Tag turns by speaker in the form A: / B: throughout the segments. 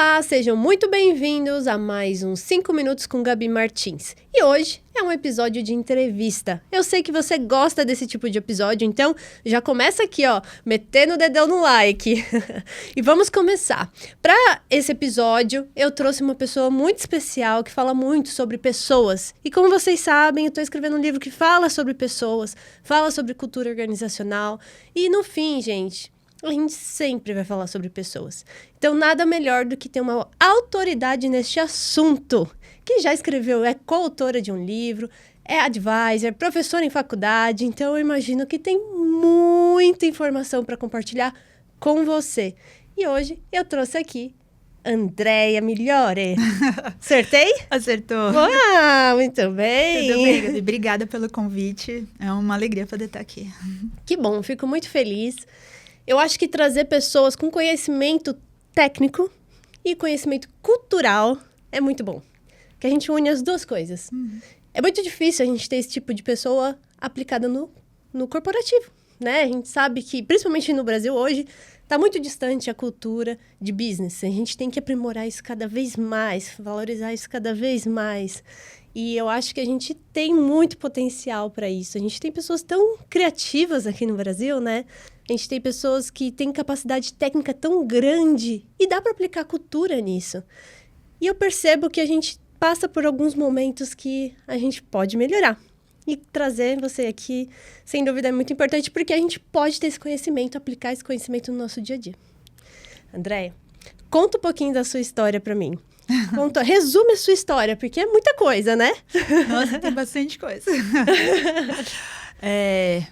A: Olá, sejam muito bem-vindos a mais uns 5 Minutos com Gabi Martins. E hoje é um episódio de entrevista. Eu sei que você gosta desse tipo de episódio, então já começa aqui, ó, metendo o dedão no like. E vamos começar. Para esse episódio, eu trouxe uma pessoa muito especial que fala muito sobre pessoas. E como vocês sabem, eu estou escrevendo um livro que fala sobre pessoas, fala sobre cultura organizacional. E no fim, gente, a gente sempre vai falar sobre pessoas. Então, nada melhor do que ter uma autoridade neste assunto, que já escreveu, é coautora de um livro, é advisor, professora em faculdade. Então, eu imagino que tem muita informação para compartilhar com você. E hoje, eu trouxe aqui Andréia Migliore. Acertei?
B: Acertou.
A: Uau, muito bem.
B: Tudo bem, Gabi. Obrigada pelo convite. É uma alegria poder estar aqui.
A: Que bom, fico muito feliz. Eu acho que trazer pessoas com conhecimento técnico e conhecimento cultural é muito bom. Que a gente une as duas coisas. É muito difícil a gente ter esse tipo de pessoa aplicada no corporativo, né? A gente sabe que, principalmente no Brasil hoje, está muito distante a cultura de business. A gente tem que aprimorar isso cada vez mais, valorizar isso cada vez mais. E eu acho que a gente tem muito potencial para isso. A gente tem pessoas tão criativas aqui no Brasil, né? A gente tem pessoas que têm capacidade técnica tão grande e dá para aplicar cultura nisso. E eu percebo que a gente passa por alguns momentos que a gente pode melhorar. E trazer você aqui, sem dúvida, é muito importante porque a gente pode ter esse conhecimento, aplicar esse conhecimento no nosso dia a dia. Andréia, conta um pouquinho da sua história para mim. Resume a sua história, porque é muita coisa, né?
B: Nossa, tem bastante coisa.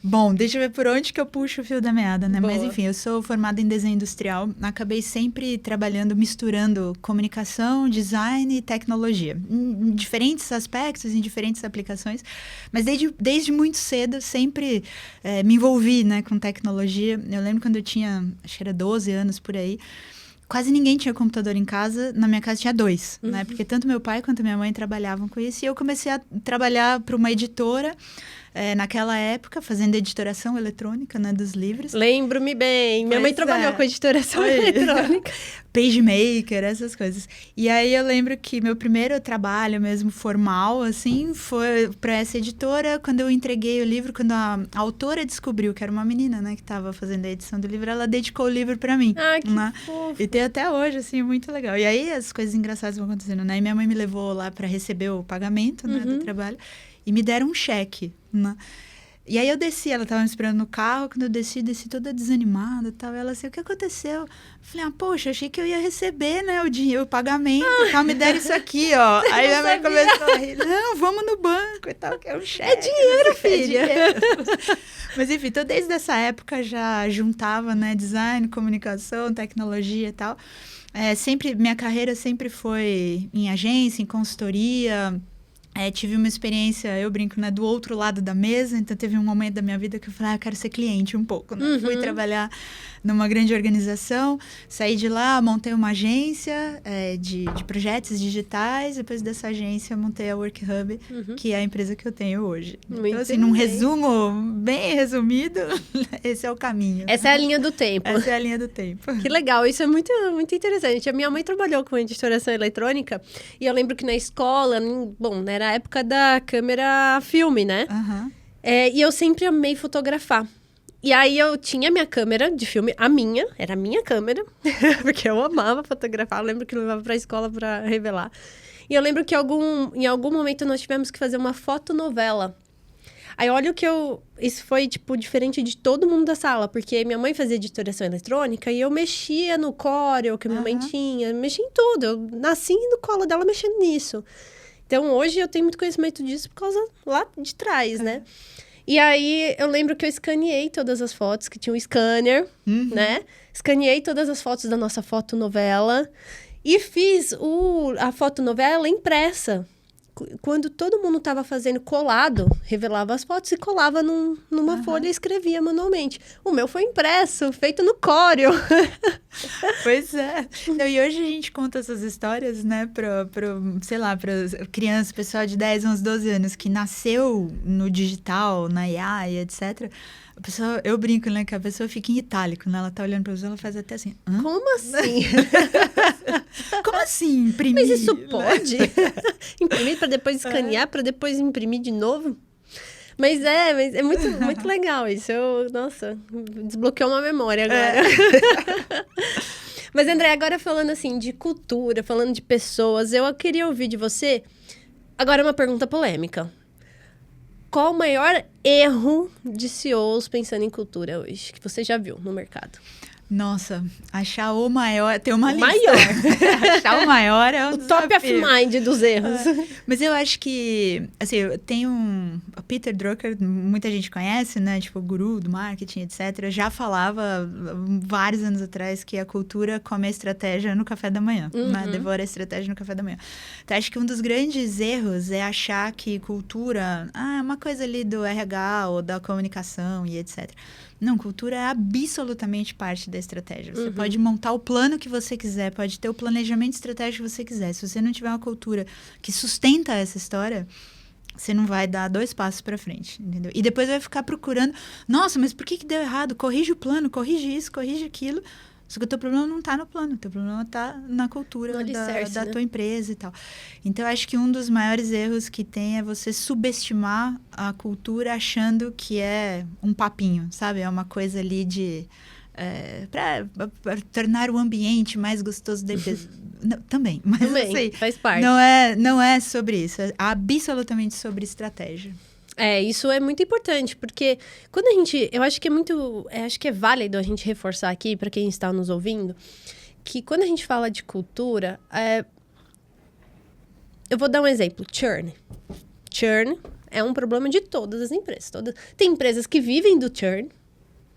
B: Bom, deixa eu ver por onde que eu puxo o fio da meada, né?
A: Boa.
B: Mas enfim, eu sou formada em desenho industrial. Acabei sempre trabalhando, misturando comunicação, design e tecnologia. Em diferentes aspectos, em diferentes aplicações. Mas desde muito cedo, sempre me envolvi, né, com tecnologia. Eu lembro quando eu tinha, acho que era 12 anos por aí, quase ninguém tinha computador em casa. Na minha casa tinha 2, né? Porque tanto meu pai quanto minha mãe trabalhavam com isso. E eu comecei a trabalhar para uma editora, naquela época, fazendo editoração eletrônica, né, dos livros.
A: Lembro-me bem. Minha mãe trabalhou com editoração eletrônica.
B: PageMaker, essas coisas. E aí eu lembro que meu primeiro trabalho mesmo formal, assim, foi para essa editora. Quando eu entreguei o livro, quando a autora descobriu que era uma menina, né, que estava fazendo a edição do livro, ela dedicou o livro para mim.
A: Ah, que
B: né?
A: fofo.
B: E tem até hoje, assim, muito legal. E aí as coisas engraçadas vão acontecendo, né? E minha mãe me levou lá para receber o pagamento, né, do trabalho. E me deram um cheque, né? E aí eu desci, ela estava me esperando no carro. Quando eu desci toda desanimada e tal. Ela assim, o que aconteceu? Eu falei, poxa, achei que eu ia receber, né, o dinheiro, o pagamento e tal. Me deram isso aqui, ó. Aí minha mãe começou a rir. Não, vamos no banco e tal, que é um cheque.
A: É dinheiro, filha.
B: É dinheiro. Mas enfim, então desde essa época já juntava, né, design, comunicação, tecnologia e tal. Minha carreira sempre foi em agência, em consultoria. Tive uma experiência, eu brinco, né, do outro lado da mesa. Então teve um momento da minha vida que eu falei, eu quero ser cliente um pouco, né? Fui trabalhar numa grande organização, saí de lá, montei uma agência de projetos digitais. Depois dessa agência, eu montei a WorkHub, que é a empresa que eu tenho hoje.
A: Muito
B: então, assim,
A: bem.
B: num resumo bem resumido, esse é o caminho.
A: Essa é a linha do tempo.
B: Essa é a linha do tempo.
A: Que legal, isso é muito, muito interessante. A minha mãe trabalhou com editoração eletrônica e eu lembro que na escola, bom, era a época da câmera filme, né? E eu sempre amei fotografar. E aí eu tinha minha câmera de filme, era a minha câmera, porque eu amava fotografar. Eu lembro que eu levava pra escola pra revelar. E eu lembro que em algum momento nós tivemos que fazer uma fotonovela. Aí olha isso foi, tipo, diferente de todo mundo da sala, porque minha mãe fazia editoração eletrônica e eu mexia no Corel que a minha mãe tinha, mexia em tudo. Eu nasci no colo dela mexendo nisso. Então, hoje eu tenho muito conhecimento disso por causa lá de trás, né? E aí, eu lembro que eu escaneei todas as fotos, que tinha um scanner, né? Escaneei todas as fotos da nossa fotonovela e fiz a fotonovela impressa. Quando todo mundo estava fazendo colado, revelava as fotos e colava numa folha e escrevia manualmente. O meu foi impresso, feito no Corel.
B: Pois é. E hoje a gente conta essas histórias, né, para crianças, pessoal de 10, 11, 12 anos que nasceu no digital, na IA e etc. A pessoa, eu brinco, né, que a pessoa fica em itálico, né? Ela tá olhando para você, ela faz até assim. Hã?
A: Como assim?
B: Como assim imprimir?
A: Mas isso pode? Imprimir para depois escanear, para depois imprimir de novo? Mas é muito, muito legal isso. Nossa, desbloqueou uma memória agora. Mas, André, agora falando assim de cultura, falando de pessoas, eu queria ouvir de você, agora uma pergunta polêmica. Qual o maior erro de CEOs pensando em cultura hoje, que você já viu no mercado?
B: Nossa, achar o maior... Tem uma lista.
A: Maior.
B: Achar o maior é
A: o top of mind dos erros.
B: Mas eu acho que... Assim, tem o Peter Drucker, muita gente conhece, né? Tipo, o guru do marketing, etc. Já falava vários anos atrás que a cultura come a estratégia no café da manhã. Né? Devora a estratégia no café da manhã. Então, acho que um dos grandes erros é achar que cultura... é uma coisa ali do RH ou da comunicação e etc. Não, cultura é absolutamente parte da estratégia. Você pode montar o plano que você quiser, pode ter o planejamento estratégico que você quiser. Se você não tiver uma cultura que sustenta essa história, você não vai dar 2 passos para frente, entendeu? E depois vai ficar procurando, nossa, mas por que deu errado? Corrige o plano, corrige isso, corrige aquilo. Só que o teu problema não está no plano, o teu problema está na cultura da tua empresa e tal. Então, eu acho que um dos maiores erros que tem é você subestimar a cultura achando que é um papinho, sabe? É uma coisa ali de... para tornar o ambiente mais gostoso da empresa. Não, também, mas
A: também,
B: assim,
A: faz parte.
B: Não é sobre isso, é absolutamente sobre estratégia.
A: Isso é muito importante, porque quando a gente... Eu acho que acho que é válido a gente reforçar aqui, para quem está nos ouvindo, que quando a gente fala de cultura, eu vou dar um exemplo, churn. Churn é um problema de todas as empresas. Tem empresas que vivem do churn,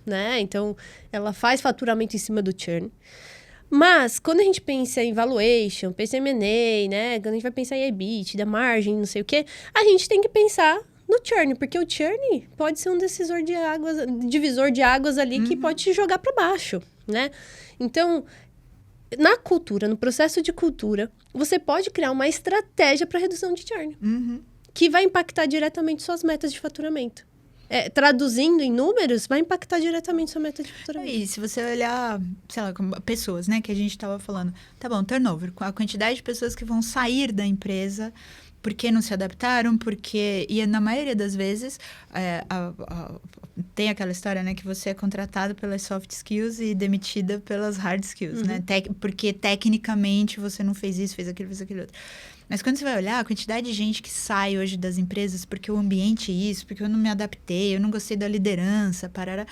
A: né? Então, ela faz faturamento em cima do churn. Mas, quando a gente pensa em valuation, pensa em M&A, né? Quando a gente vai pensar em EBIT, da margem, não sei o quê, a gente tem que pensar no churn, porque o churn pode ser um divisor de águas ali que pode te jogar para baixo, né? Então, na cultura, no processo de cultura, você pode criar uma estratégia para redução de churn, que vai impactar diretamente suas metas de faturamento. Traduzindo em números, vai impactar diretamente sua meta de faturamento.
B: E se você olhar, sei lá, como pessoas, né, que a gente estava falando, tá bom, turnover, a quantidade de pessoas que vão sair da empresa porque não se adaptaram, e na maioria das vezes, tem aquela história, né, que você é contratado pelas soft skills e demitida pelas hard skills, né, porque tecnicamente você não fez isso, fez aquilo outro. Mas quando você vai olhar, a quantidade de gente que sai hoje das empresas porque o ambiente é isso, porque eu não me adaptei, eu não gostei da liderança, parará.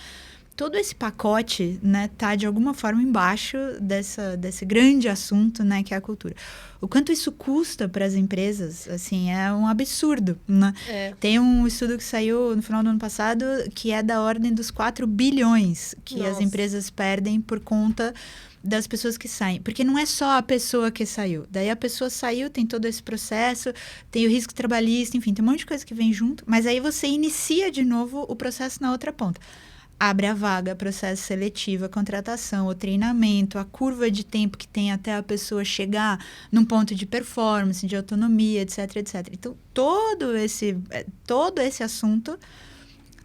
B: Todo esse pacote, né, tá de alguma forma embaixo desse grande assunto, né, que é a cultura. O quanto isso custa para as empresas, assim, é um absurdo, né? Tem um estudo que saiu no final do ano passado que é da ordem dos 4 bilhões que as empresas perdem por conta das pessoas que saem. Porque não é só a pessoa que saiu. Daí a pessoa saiu, tem todo esse processo, tem o risco trabalhista, enfim, tem um monte de coisa que vem junto, mas aí você inicia de novo o processo na outra ponta. Abre a vaga, processo seletivo, a contratação, o treinamento, a curva de tempo que tem até a pessoa chegar num ponto de performance, de autonomia, etc, etc. Então, todo esse assunto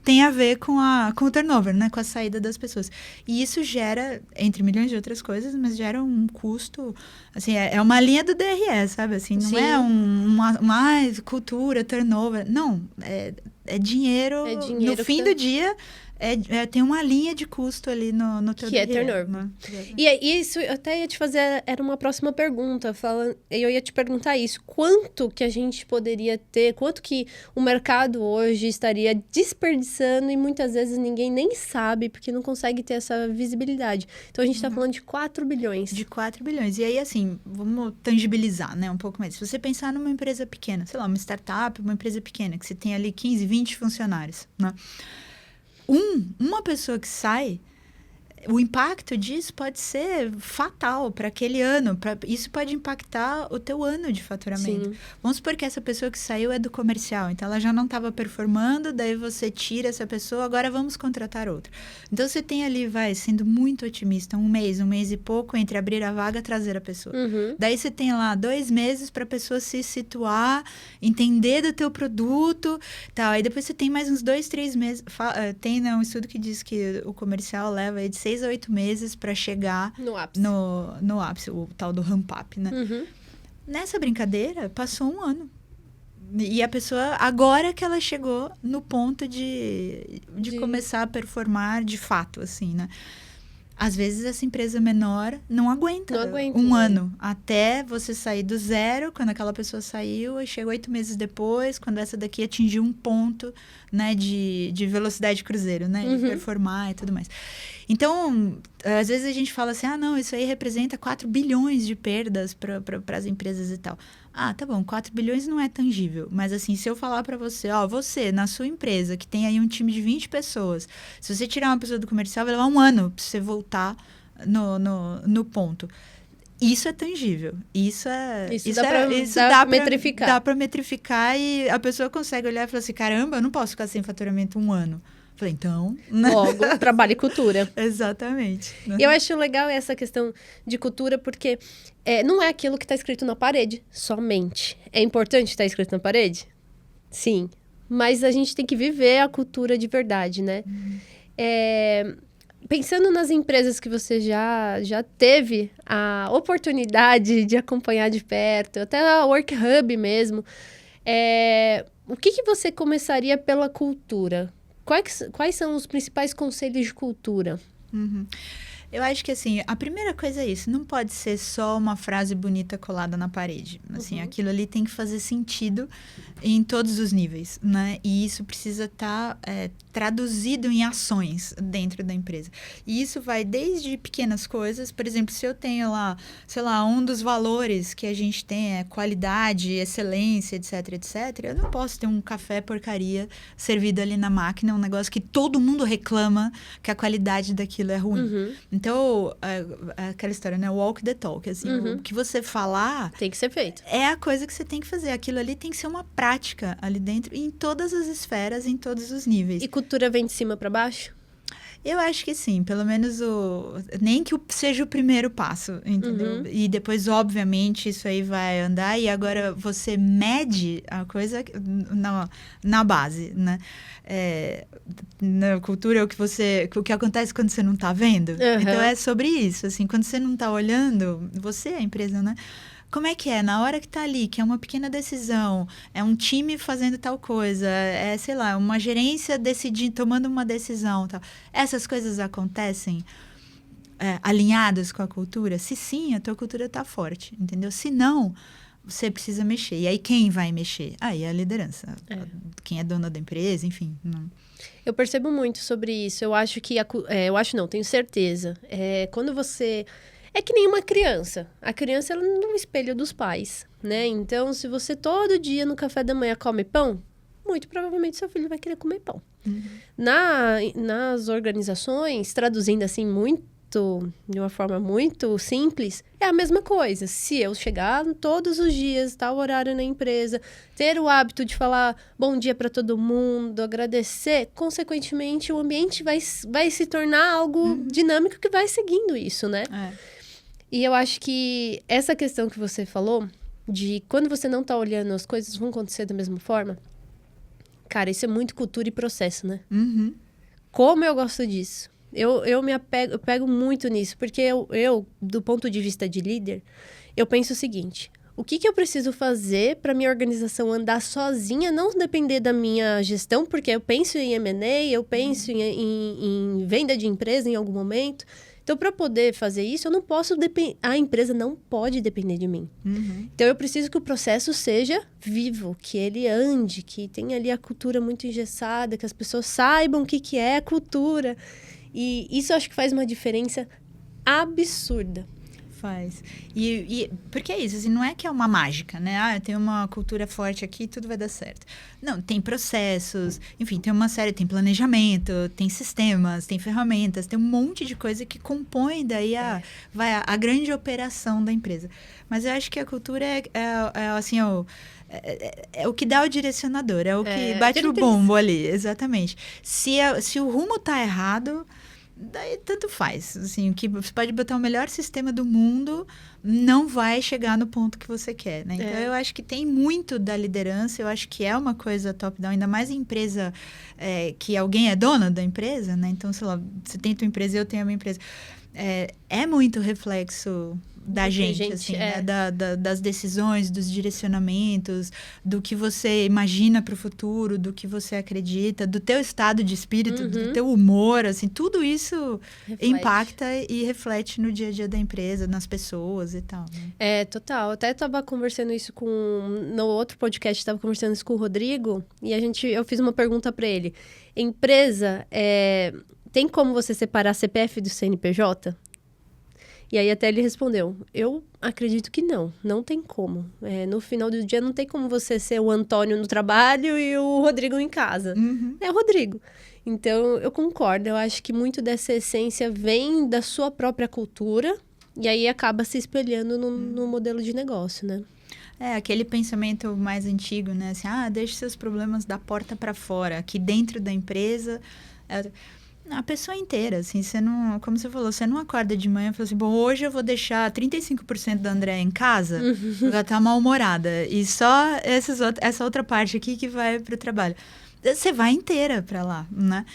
B: tem a ver com o turnover, né? Com a saída das pessoas. E isso gera, entre milhões de outras coisas, mas gera um custo... Assim, é uma linha do DRE, sabe? Assim, não é uma cultura, turnover. Não, é dinheiro. No fim do dia... tem uma linha de custo ali no teu DRE. Que é turnover. Né?
A: E isso, eu até ia te fazer, era uma próxima pergunta. Eu ia te perguntar isso. Quanto que a gente poderia ter, quanto que o mercado hoje estaria desperdiçando e muitas vezes ninguém nem sabe, porque não consegue ter essa visibilidade. Então, a gente está falando de 4 bilhões.
B: De 4 bilhões. E aí, assim, vamos tangibilizar, né, um pouco mais. Se você pensar numa empresa pequena, sei lá, uma startup, uma empresa pequena, que você tem ali 15, 20 funcionários, né? Uma pessoa que sai, o impacto disso pode ser fatal para aquele ano. Isso pode impactar o teu ano de faturamento. Sim. Vamos supor que essa pessoa que saiu é do comercial. Então, ela já não estava performando, daí você tira essa pessoa, agora vamos contratar outra. Então, você tem ali, sendo muito otimista, um mês e pouco, entre abrir a vaga e trazer a pessoa. Daí, você tem lá 2 meses para a pessoa se situar, entender do teu produto, tal. Aí, depois você tem mais uns 2, 3 meses. Tem, né, um estudo que diz que o comercial leva aí de 6 6 a 8 meses para chegar no ápice, o tal do ramp-up, né? Nessa brincadeira, passou 1 ano. E a pessoa, agora que ela chegou no ponto de começar a performar de fato, assim, né? Às vezes, essa empresa menor não aguenta 1 ano. Até você sair do zero, quando aquela pessoa saiu, e chega 8 meses depois, quando essa daqui atingiu um ponto, né, de velocidade de cruzeiro, né? De performar e tudo mais. Então, às vezes a gente fala assim, não, isso aí representa 4 bilhões de perdas para as empresas e tal. Tá bom, 4 bilhões não é tangível. Mas assim, se eu falar para você, você, na sua empresa, que tem aí um time de 20 pessoas, se você tirar uma pessoa do comercial, vai levar 1 ano para você voltar no ponto. Isso é tangível. Isso dá para metrificar. Dá para metrificar e a pessoa consegue olhar e falar assim, caramba, eu não posso ficar sem faturamento 1 ano. Falei, então...
A: Logo, trabalho e cultura.
B: Exatamente.
A: E eu acho legal essa questão de cultura, porque não é aquilo que está escrito na parede, somente. É importante estar escrito na parede? Sim. Mas a gente tem que viver a cultura de verdade, né? Pensando nas empresas que você já teve a oportunidade de acompanhar de perto, até a Work Hub mesmo, o que você começaria pela cultura? Quais são os principais conselhos de cultura?
B: Eu acho que, assim, a primeira coisa é isso. Não pode ser só uma frase bonita colada na parede. Assim, aquilo ali tem que fazer sentido em todos os níveis, né? E isso precisa estar traduzido em ações dentro da empresa. E isso vai desde pequenas coisas. Por exemplo, se eu tenho lá, sei lá, um dos valores que a gente tem é qualidade, excelência, etc, etc. Eu não posso ter um café porcaria servido ali na máquina, um negócio que todo mundo reclama que a qualidade daquilo é ruim. Então, aquela história, né? Walk the talk, assim, o que você falar...
A: Tem que ser feito.
B: É a coisa que você tem que fazer. Aquilo ali tem que ser uma prática ali dentro, em todas as esferas, em todos os níveis.
A: E cultura vem de cima para baixo?
B: Eu acho que sim, pelo menos nem que seja o primeiro passo, entendeu? E depois, obviamente, isso aí vai andar e agora você mede a coisa na base, né? Na cultura, o que acontece quando você não tá vendo. Então, é sobre isso, assim, quando você não tá olhando, você é a empresa, né? Como é que é? Na hora que tá ali, que é uma pequena decisão, é um time fazendo tal coisa, sei lá, uma gerência tomando uma decisão, tal. Essas coisas acontecem alinhadas com a cultura? Se sim, a tua cultura tá forte, entendeu? Se não, você precisa mexer. E aí, quem vai mexer? Aí é a liderança. Quem é dona da empresa, enfim. Não.
A: Eu percebo muito sobre isso. Eu acho que... tenho certeza. Quando você... É que nem uma criança. A criança, ela não é um espelho dos pais, né? Então, se você todo dia no café da manhã come pão, muito provavelmente seu filho vai querer comer pão. Nas organizações, traduzindo assim de uma forma muito simples, é a mesma coisa. Se eu chegar todos os dias, tal horário na empresa, ter o hábito de falar bom dia para todo mundo, agradecer, consequentemente o ambiente vai se tornar algo dinâmico que vai seguindo isso, né? E eu acho que essa questão que você falou, de quando você não tá olhando, as coisas vão acontecer da mesma forma, cara, isso é muito cultura e processo, né? Como eu gosto disso. Eu pego muito nisso, porque eu, do ponto de vista de líder, eu penso o seguinte: o que eu preciso fazer para minha organização andar sozinha, não depender da minha gestão, porque eu penso em M&A, eu penso em venda de empresa em algum momento. Então, para poder fazer isso, eu não posso a empresa não pode depender de mim. Então, eu preciso que o processo seja vivo, que ele ande, que tenha ali a cultura muito engessada, que as pessoas saibam o que é a cultura. E isso eu acho que faz uma diferença absurda.
B: Faz. Porque é isso, assim, não é que é uma mágica, né? Eu tenho uma cultura forte aqui, tudo vai dar certo. Não, tem processos, enfim, tem planejamento, tem sistemas, tem ferramentas, tem um monte de coisa que compõe daí a grande operação da empresa. Mas eu acho que a cultura assim, é o que dá o direcionador, é o que bate o bombo ali, exatamente. Se o rumo tá errado, daí tanto faz. Assim, que você pode botar o melhor sistema do mundo, não vai chegar no ponto que você quer, né? Então, eu acho que tem muito da liderança, eu acho que é uma coisa top-down, ainda mais em empresa que alguém é dono da empresa, né? Então, sei lá, você tem a tua empresa e eu tenho a minha empresa. É muito reflexo da gente assim, né? Das decisões, dos direcionamentos, do que você imagina para o futuro, do que você acredita, do teu estado de espírito, do teu humor, assim, tudo isso impacta e reflete no dia a dia da empresa, nas pessoas e tal. Né?
A: Total. Eu até estava conversando isso no outro podcast, estava conversando isso com o Rodrigo, e eu fiz uma pergunta para ele. Empresa, tem como você separar CPF do CNPJ? E aí até ele respondeu, eu acredito que não tem como. No final do dia não tem como você ser o Antônio no trabalho e o Rodrigo em casa. É o Rodrigo. Então, eu concordo, eu acho que muito dessa essência vem da sua própria cultura e aí acaba se espelhando no modelo de negócio, né?
B: Aquele pensamento mais antigo, né? Assim, deixe seus problemas da porta para fora, aqui dentro da empresa... A pessoa inteira, assim, você não... Como você falou, você não acorda de manhã e fala assim, bom, hoje eu vou deixar 35% da Andréa em casa, porque ela tá mal-humorada. E só essa outra parte aqui que vai pro trabalho. Você vai inteira para lá, né?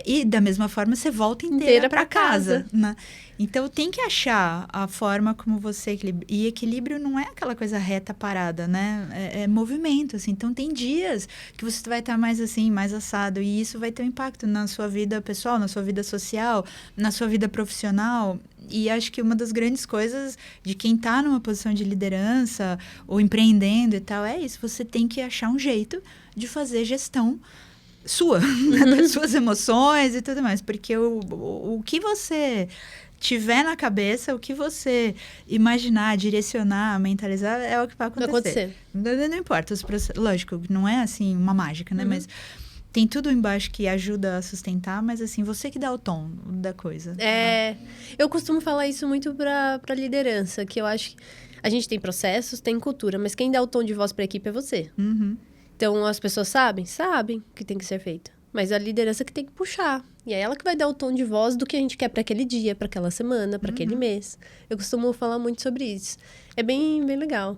B: E da mesma forma, você volta inteira para casa, né? Então, tem que achar a forma como você equilibra. E equilíbrio não é aquela coisa reta, parada, né? É movimento, assim. Então, tem dias que você vai estar mais assim, mais assado. E isso vai ter um impacto na sua vida pessoal, na sua vida social, na sua vida profissional. E acho que uma das grandes coisas de quem está numa posição de liderança ou empreendendo e tal, é isso. Você tem que achar um jeito de fazer gestão sua, das suas emoções e tudo mais. Porque o que você tiver na cabeça, o que você imaginar, direcionar, mentalizar, é o que vai acontecer. Não importa. Lógico, não é assim uma mágica, né? Mas tem tudo embaixo que ajuda a sustentar, mas assim, você que dá o tom da coisa.
A: Eu costumo falar isso muito para liderança, que eu acho que a gente tem processos, tem cultura, mas quem dá o tom de voz para a equipe é você. Então, as pessoas sabem o que tem que ser feito. Mas a liderança que tem que puxar. E é ela que vai dar o tom de voz do que a gente quer para aquele dia, para aquela semana, para aquele mês. Eu costumo falar muito sobre isso. É bem, bem legal.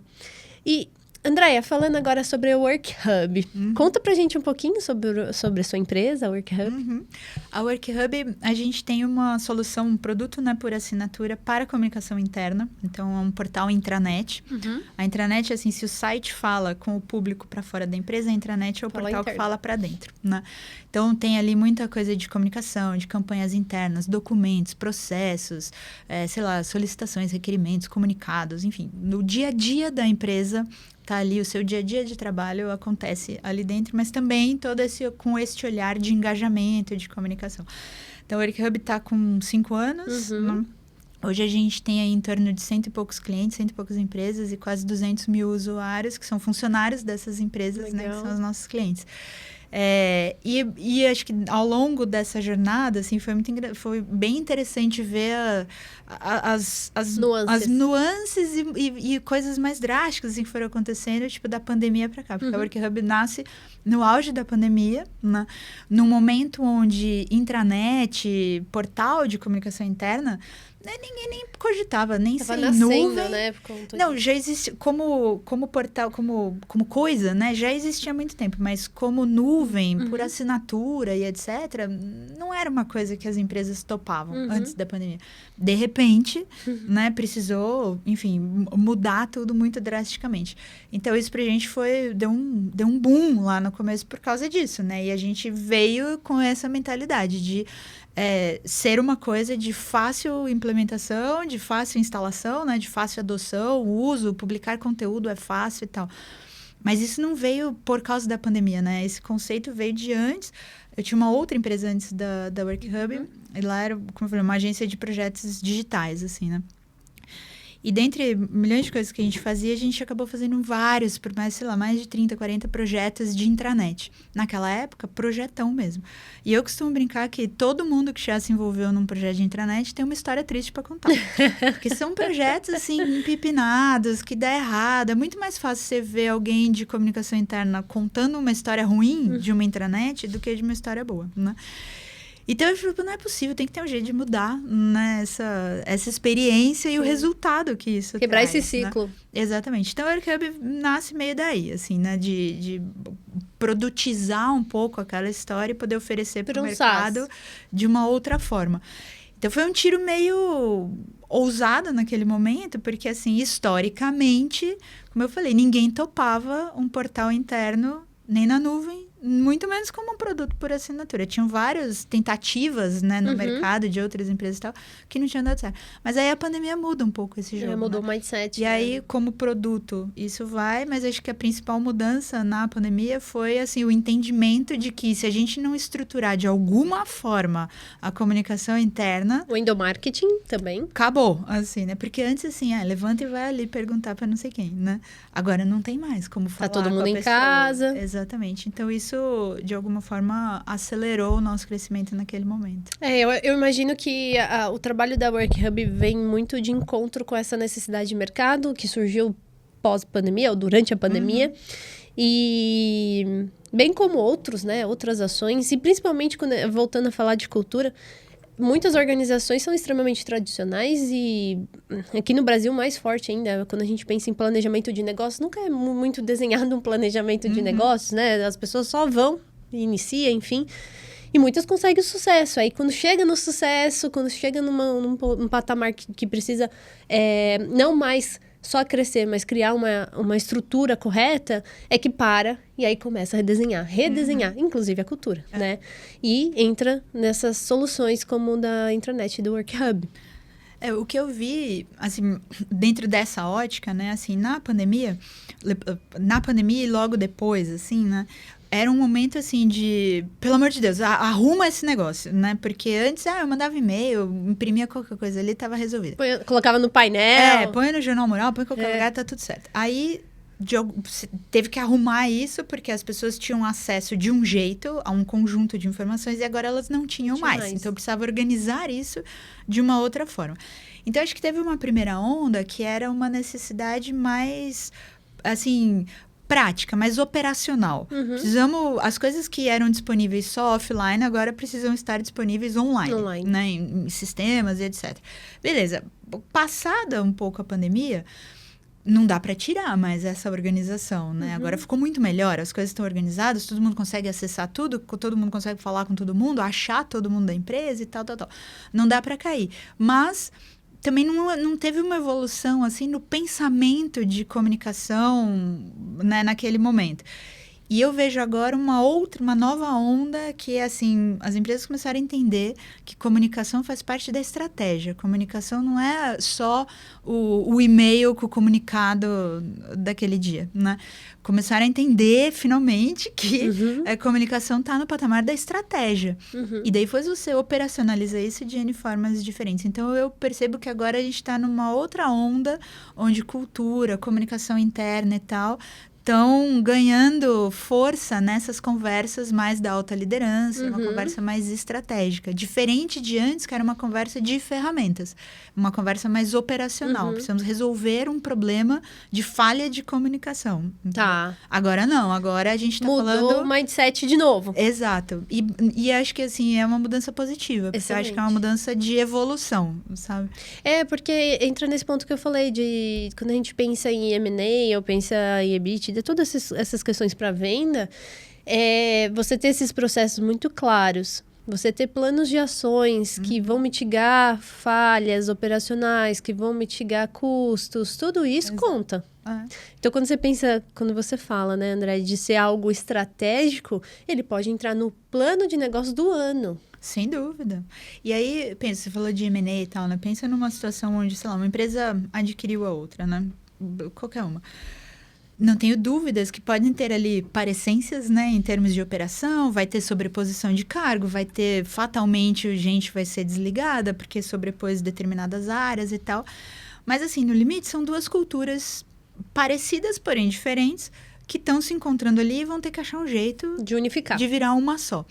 A: E, Andréia, falando agora sobre o Work Hub. Conta pra gente um pouquinho sobre a sua empresa, a Work Hub.
B: A Work Hub, a gente tem uma solução, um produto, né, por assinatura para comunicação interna. Então, é um portal intranet. A intranet, assim, se o site fala com o público para fora da empresa, a intranet é o portal que fala para dentro, né? Então, tem ali muita coisa de comunicação, de campanhas internas, documentos, processos, sei lá, solicitações, requerimentos, comunicados, enfim. No dia a dia da empresa... Tá ali, o seu dia a dia de trabalho acontece ali dentro, mas também com esse olhar de engajamento, de comunicação. Então, o Work Hub está com 5 anos. Né? Hoje a gente tem aí em torno de 100 e poucos clientes, 100 e poucas empresas e quase 200 mil usuários, que são funcionários dessas empresas, né, que são os nossos clientes. E acho que ao longo dessa jornada, assim, foi bem interessante ver as nuances e coisas mais drásticas assim, que foram acontecendo, tipo, da pandemia para cá. Porque a Work Hub nasce no auge da pandemia, né? Num momento onde intranet, portal de comunicação interna, ninguém nem cogitava, nem sem nuvem.
A: Né?
B: Não, já existe como portal, como coisa, né? Já existia há muito tempo, mas como nuvem, por assinatura e etc., não era uma coisa que as empresas topavam antes da pandemia. De repente, né, precisou, enfim, mudar tudo muito drasticamente. Então, isso pra gente deu um boom lá no começo por causa disso, né? E a gente veio com essa mentalidade de ser uma coisa de fácil implementação, de fácil instalação, né, de fácil adoção, uso, publicar conteúdo é fácil e tal. Mas isso não veio por causa da pandemia, né? Esse conceito veio de antes. Eu tinha uma outra empresa antes da Work Hub, e lá era, como eu falei, uma agência de projetos digitais, assim, né? E dentre milhões de coisas que a gente fazia, a gente acabou fazendo vários, por mais de 30, 40 projetos de intranet. Naquela época, projetão mesmo. E eu costumo brincar que todo mundo que já se envolveu num projeto de intranet tem uma história triste para contar. Porque são projetos, assim, empipinados, que dá errado. É muito mais fácil você ver alguém de comunicação interna contando uma história ruim de uma intranet do que de uma história boa, né? Então, eu falei, não é possível, tem que ter um jeito de mudar, né, essa experiência e o resultado que isso
A: Quebrar
B: traz,
A: esse ciclo.
B: Né? Exatamente. Então, o WorkHub nasce meio daí, assim, né, de produtizar um pouco aquela história e poder oferecer para o mercado de uma outra forma. Então, foi um tiro meio ousado naquele momento, porque, assim, historicamente, como eu falei, ninguém topava um portal interno nem na nuvem, muito menos como um produto por assinatura. Tinham várias tentativas, né, no mercado de outras empresas e tal, que não tinham dado certo. Mas aí a pandemia muda um pouco esse jogo,
A: mudou
B: né?
A: o mindset.
B: E aí, como produto, isso vai, mas acho que a principal mudança na pandemia foi, assim, o entendimento de que se a gente não estruturar de alguma forma a comunicação interna...
A: O endomarketing também.
B: Acabou, assim, né? Porque antes, assim, levanta e vai ali perguntar para não sei quem, né? Agora não tem mais como falar
A: tá todo mundo
B: com a
A: em
B: pessoa.
A: casa.
B: Exatamente. Então, isso, de alguma forma, acelerou o nosso crescimento naquele momento.
A: Eu imagino que o trabalho da WorkHub vem muito de encontro com essa necessidade de mercado que surgiu pós-pandemia ou durante a pandemia. E bem como outros, né? Outras ações. E principalmente, voltando a falar de cultura, muitas organizações são extremamente tradicionais e aqui no Brasil mais forte ainda, quando a gente pensa em planejamento de negócios, nunca é muito desenhado um planejamento de negócios, né? As pessoas só vão, inicia, enfim. E muitas conseguem o sucesso. Aí quando chega no sucesso, quando chega num patamar que precisa não mais só crescer, mas criar uma estrutura correta, é que para e aí começa a redesenhar, inclusive a cultura, né? E entra nessas soluções como da intranet do WorkHub.
B: O que eu vi, assim, dentro dessa ótica, né, assim, na pandemia e logo depois, assim, né, era um momento, assim, de... Pelo amor de Deus, arruma esse negócio, né? Porque antes, eu mandava e-mail, imprimia qualquer coisa ali, tava resolvido.
A: Colocava no painel.
B: Põe no Jornal Mural, põe em qualquer lugar, tá tudo certo. Aí, teve que arrumar isso, porque as pessoas tinham acesso de um jeito a um conjunto de informações e agora elas não tinham mais. Então, precisava organizar isso de uma outra forma. Então, acho que teve uma primeira onda que era uma necessidade mais, assim... prática, mas operacional. As coisas que eram disponíveis só offline, agora precisam estar disponíveis online. Né, em sistemas e etc. Beleza, passada um pouco a pandemia, não dá para tirar mais essa organização, né? Agora ficou muito melhor, as coisas estão organizadas, todo mundo consegue acessar tudo, todo mundo consegue falar com todo mundo, achar todo mundo da empresa e tal. Não dá para cair. Mas... também não teve uma evolução, assim, no pensamento de comunicação, né, naquele momento. E eu vejo agora uma nova onda que é, assim, as empresas começaram a entender que comunicação faz parte da estratégia. Comunicação não é só o e-mail com o comunicado daquele dia, né? Começaram a entender, finalmente, que a comunicação está no patamar da estratégia. E daí, depois você operacionaliza isso de N formas diferentes. Então, eu percebo que agora a gente está numa outra onda, onde cultura, comunicação interna e tal... estão ganhando força nessas conversas mais da alta liderança, uma conversa mais estratégica. Diferente de antes, que era uma conversa de ferramentas. Uma conversa mais operacional. Precisamos resolver um problema de falha de comunicação.
A: Tá.
B: Agora não, agora a gente tá falando...
A: Mudou o mindset de novo.
B: Exato. E acho que, assim, é uma mudança positiva. Porque eu acho que é uma mudança de evolução, sabe?
A: Porque entra nesse ponto que eu falei de... Quando a gente pensa em M&A ou pensa em EBITDA, todas essas questões para venda, você ter esses processos muito claros, você ter planos de ações que vão mitigar falhas operacionais, que vão mitigar custos, tudo isso conta. Então, quando você fala, né, André, de ser algo estratégico, ele pode entrar no plano de negócio do ano.
B: Sem dúvida. E aí, você falou de M&A e tal, né? Pensa numa situação onde, sei lá, uma empresa adquiriu a outra, né? Qualquer uma. Não tenho dúvidas que podem ter ali parecências, né, em termos de operação, vai ter sobreposição de cargo, vai ter, fatalmente, gente vai ser desligada porque sobrepôs determinadas áreas e tal. Mas, assim, no limite, são duas culturas parecidas, porém diferentes, que estão se encontrando ali e vão ter que achar um jeito...
A: de unificar.
B: De virar uma só.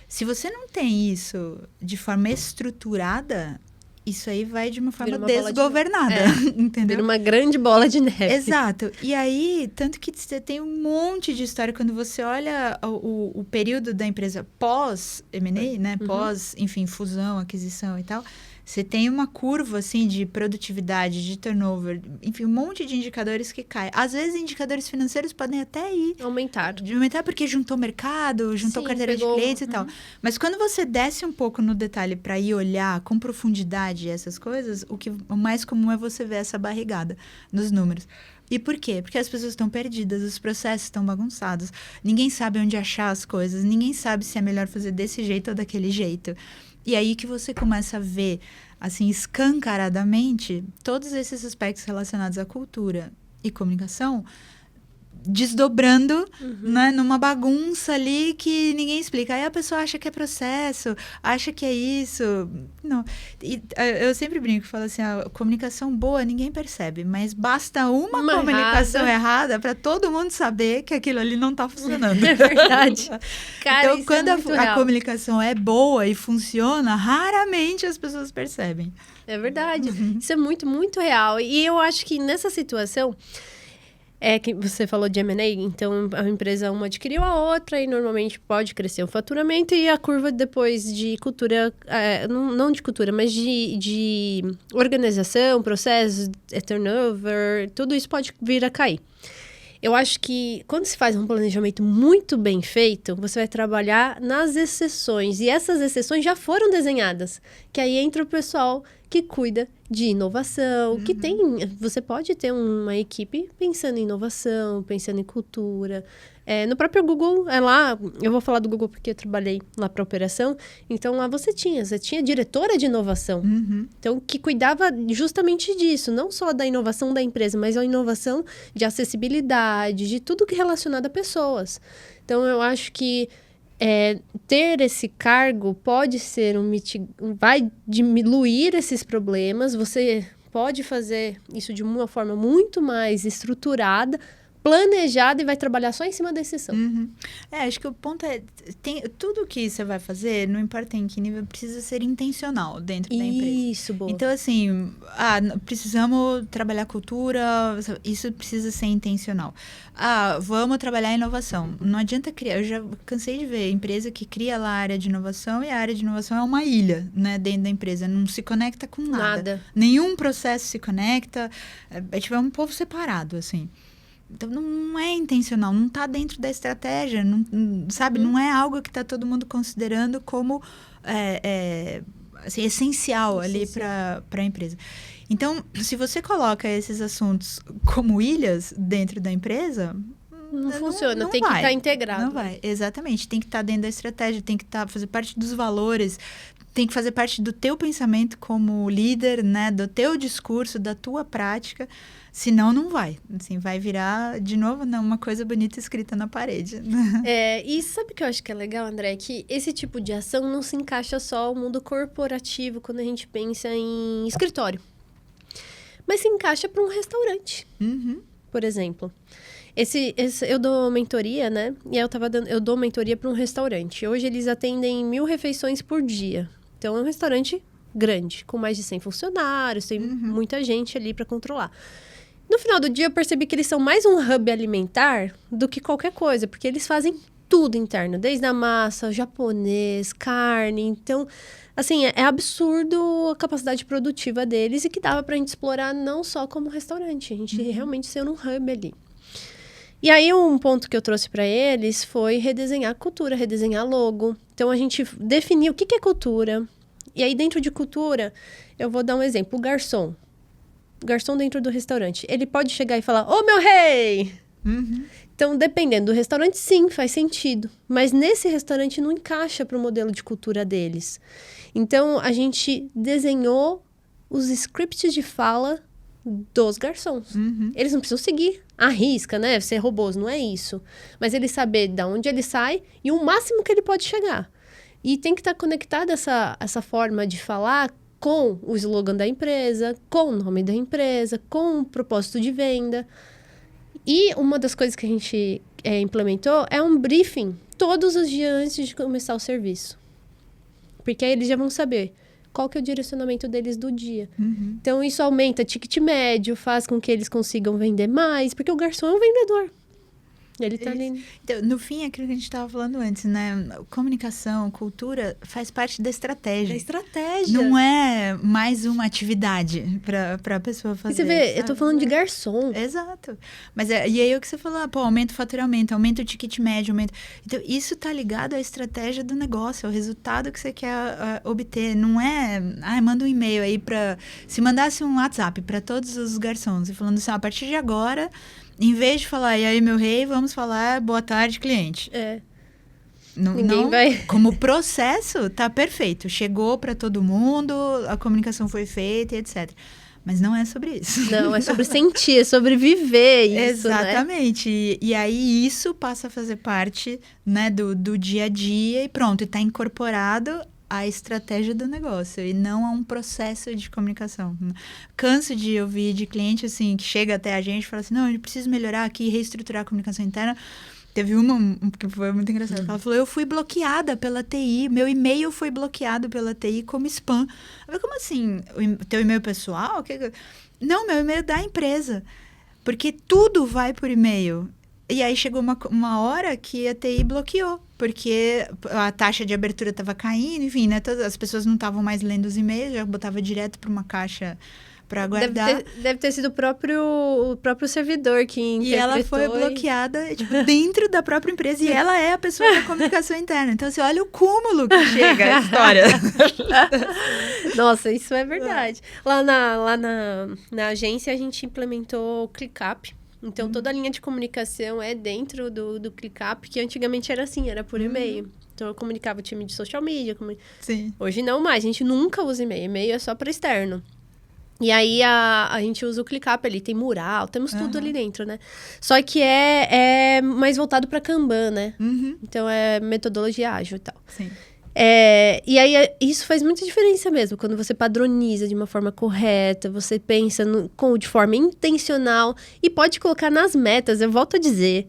B: Se você não tem isso de forma estruturada... isso aí vai de uma forma
A: uma
B: desgovernada, entendeu?
A: Vira uma grande bola de neve.
B: Exato. E aí, tanto que você tem um monte de história, quando você olha o período da empresa pós-M&A, né? Pós, enfim, fusão, aquisição e tal, você tem uma curva, assim, de produtividade, de turnover, enfim, um monte de indicadores que caem. Às vezes, indicadores financeiros podem até
A: aumentar,
B: porque juntou mercado, juntou carteira de clientes e tal. Mas quando você desce um pouco no detalhe para ir olhar com profundidade essas coisas, o mais comum é você ver essa barrigada nos números. E por quê? Porque as pessoas estão perdidas, os processos estão bagunçados, ninguém sabe onde achar as coisas, ninguém sabe se é melhor fazer desse jeito ou daquele jeito. E aí que você começa a ver, assim, escancaradamente, todos esses aspectos relacionados à cultura e comunicação desdobrando, né, numa bagunça ali que ninguém explica. Aí a pessoa acha que é processo, acha que é isso. Não. E eu sempre brinco, falo assim, a comunicação boa ninguém percebe, mas basta uma comunicação errada para todo mundo saber que aquilo ali não está funcionando.
A: É verdade. Cara,
B: então, quando a comunicação é boa e funciona, raramente as pessoas percebem.
A: É verdade. Isso é muito, muito real. E eu acho que nessa situação... que você falou de M&A, então a empresa uma adquiriu a outra e normalmente pode crescer o faturamento e a curva depois de cultura, não de cultura, mas de organização, processo, turnover, tudo isso pode vir a cair. Eu acho que quando se faz um planejamento muito bem feito, você vai trabalhar nas exceções. E essas exceções já foram desenhadas. Que aí entra o pessoal que cuida de inovação, que tem... Você pode ter uma equipe pensando em inovação, pensando em cultura. No próprio Google, lá... Eu vou falar do Google porque eu trabalhei lá para operação. Então, lá você tinha diretora de inovação. Então, que cuidava justamente disso. Não só da inovação da empresa, mas a inovação de acessibilidade, de tudo que é relacionado a pessoas. Então, eu acho que ter esse cargo pode ser vai diminuir esses problemas. Você pode fazer isso de uma forma muito mais estruturada, planejada e vai trabalhar só em cima da exceção.
B: Acho que o ponto tudo que você vai fazer, não importa em que nível, precisa ser intencional dentro da empresa.
A: Isso, boa.
B: Então, assim, precisamos trabalhar cultura, isso precisa ser intencional. Vamos trabalhar inovação. Não adianta criar, eu já cansei de ver empresa que cria lá a área de inovação e a área de inovação é uma ilha, né, dentro da empresa, não se conecta com nada. Nenhum processo se conecta, é um povo separado, assim. Então, não é intencional, não está dentro da estratégia, sabe? Não é algo que está todo mundo considerando como assim, essencial ali para a empresa. Então, se você coloca esses assuntos como ilhas dentro da empresa...
A: Não funciona, tem que estar integrado.
B: Não vai, exatamente. Tem que estar dentro da estratégia, tem que fazer parte dos valores, tem que fazer parte do teu pensamento como líder, né? Do teu discurso, da tua prática. Senão, não vai. Assim, vai virar, de novo, uma coisa bonita escrita na parede.
A: E sabe o que eu acho que é legal, André? Que esse tipo de ação não se encaixa só no mundo corporativo, quando a gente pensa em escritório. Mas se encaixa para um restaurante, por exemplo. Eu dou mentoria, né? E eu dou mentoria para um restaurante. Hoje eles atendem 1.000 refeições por dia. Então, é um restaurante grande, com mais de 100 funcionários, tem muita gente ali para controlar. No final do dia, eu percebi que eles são mais um hub alimentar do que qualquer coisa, porque eles fazem tudo interno, desde a massa, japonês, carne. Então, assim, é absurdo a capacidade produtiva deles e que dava pra gente explorar não só como restaurante, a gente realmente ser um hub ali. E aí, um ponto que eu trouxe para eles foi redesenhar a cultura, redesenhar logo. Então, a gente definiu o que é cultura. E aí, dentro de cultura, eu vou dar um exemplo. O garçom dentro do restaurante, ele pode chegar e falar, ô meu rei! Então, dependendo do restaurante, sim, faz sentido. Mas nesse restaurante não encaixa para o modelo de cultura deles. Então, a gente desenhou os scripts de fala dos garçons. Eles não precisam seguir à risca, né? Ser robôs, não é isso. Mas ele saber de onde ele sai e o máximo que ele pode chegar. E tem que estar conectada essa forma de falar com o slogan da empresa, com o nome da empresa, com o propósito de venda. E uma das coisas que a gente implementou é um briefing todos os dias antes de começar o serviço. Porque aí eles já vão saber qual que é o direcionamento deles do dia. Então, isso aumenta ticket médio, faz com que eles consigam vender mais, porque o garçom é um vendedor. Ele tá ali.
B: Então, no fim, é aquilo que a gente estava falando antes, né? Comunicação, cultura, faz parte da estratégia.
A: Da estratégia.
B: Não é mais uma atividade para a pessoa fazer.
A: E você vê, eu tô falando de garçom.
B: Exato. Mas e aí o que você falou, aumenta o faturamento, aumenta o ticket médio, aumenta... Então, isso tá ligado à estratégia do negócio, ao resultado que você quer obter. Não é, manda um e-mail aí para... Se mandasse um WhatsApp para todos os garçons, e falando assim, a partir de agora... Em vez de falar, e aí, meu rei, vamos falar boa tarde, cliente. Ninguém vai... Como processo, tá perfeito. Chegou para todo mundo, a comunicação foi feita, etc. Mas não é sobre isso.
A: Não, é sobre sentir, é sobre viver isso,
B: exatamente.
A: Né?
B: E aí, isso passa a fazer parte, né, do dia a dia e pronto. E tá incorporado a estratégia do negócio e não a um processo de comunicação. Canso de ouvir de cliente, assim, que chega até a gente e fala assim, não, eu preciso melhorar aqui, reestruturar a comunicação interna. Teve uma que foi muito engraçada. Ela falou, eu fui bloqueada pela TI, meu e-mail foi bloqueado pela TI como spam. Eu falei, como assim? Teu e-mail pessoal? Não, meu e-mail da empresa. Porque tudo vai por e-mail. E aí chegou uma hora que a TI bloqueou, porque a taxa de abertura estava caindo, enfim, né? Todas as pessoas não estavam mais lendo os e-mails, já botava direto para uma caixa para guardar.
A: Deve ter sido o próprio servidor que interpretou.
B: E ela foi bloqueada dentro da própria empresa, e ela é a pessoa da comunicação interna. Então, você olha o cúmulo que chega a história.
A: Nossa, isso é verdade. Lá na agência, a gente implementou o ClickUp. Então, toda a linha de comunicação é dentro do ClickUp, que antigamente era assim, era por e-mail. Então, eu comunicava o time de social media.
B: Sim.
A: Hoje não mais, a gente nunca usa e-mail. E-mail é só para externo. E aí, a gente usa o ClickUp ali, tem mural, temos tudo ali dentro, né? Só que é mais voltado para Kanban, né? Então, é metodologia ágil e tal.
B: Sim.
A: E aí, isso faz muita diferença mesmo, quando você padroniza de uma forma correta, você pensa de forma intencional e pode colocar nas metas. Eu volto a dizer,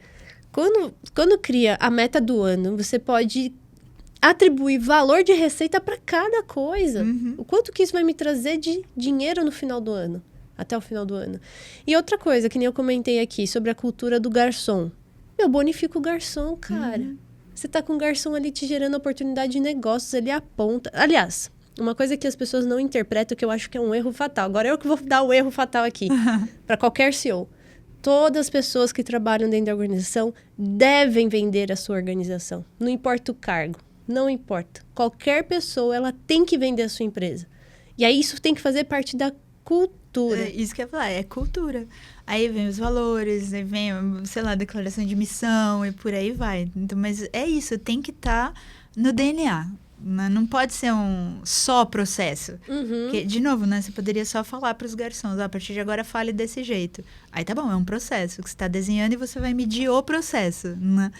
A: quando cria a meta do ano, você pode atribuir valor de receita para cada coisa. O quanto que isso vai me trazer de dinheiro no final do ano, até o final do ano. E outra coisa, que nem eu comentei aqui, sobre a cultura do garçom. Bonifica o garçom, cara. Você tá com um garçom ali te gerando oportunidade de negócios, ele aponta. Aliás, uma coisa que as pessoas não interpretam, que eu acho que é um erro fatal. Agora eu que vou dar o erro fatal aqui, para qualquer CEO. Todas as pessoas que trabalham dentro da organização devem vender a sua organização. Não importa o cargo, não importa. Qualquer pessoa, ela tem que vender a sua empresa. E aí isso tem que fazer parte da cultura.
B: Isso que eu ia falar, é cultura. Aí vem os valores, aí vem, sei lá, declaração de missão e por aí vai. Então, mas é isso, tem que estar no DNA. Né? Não pode ser um só processo. Porque, de novo, né? Você poderia só falar para os garçons, a partir de agora fale desse jeito. Aí tá bom, é um processo que você está desenhando e você vai medir o processo, né?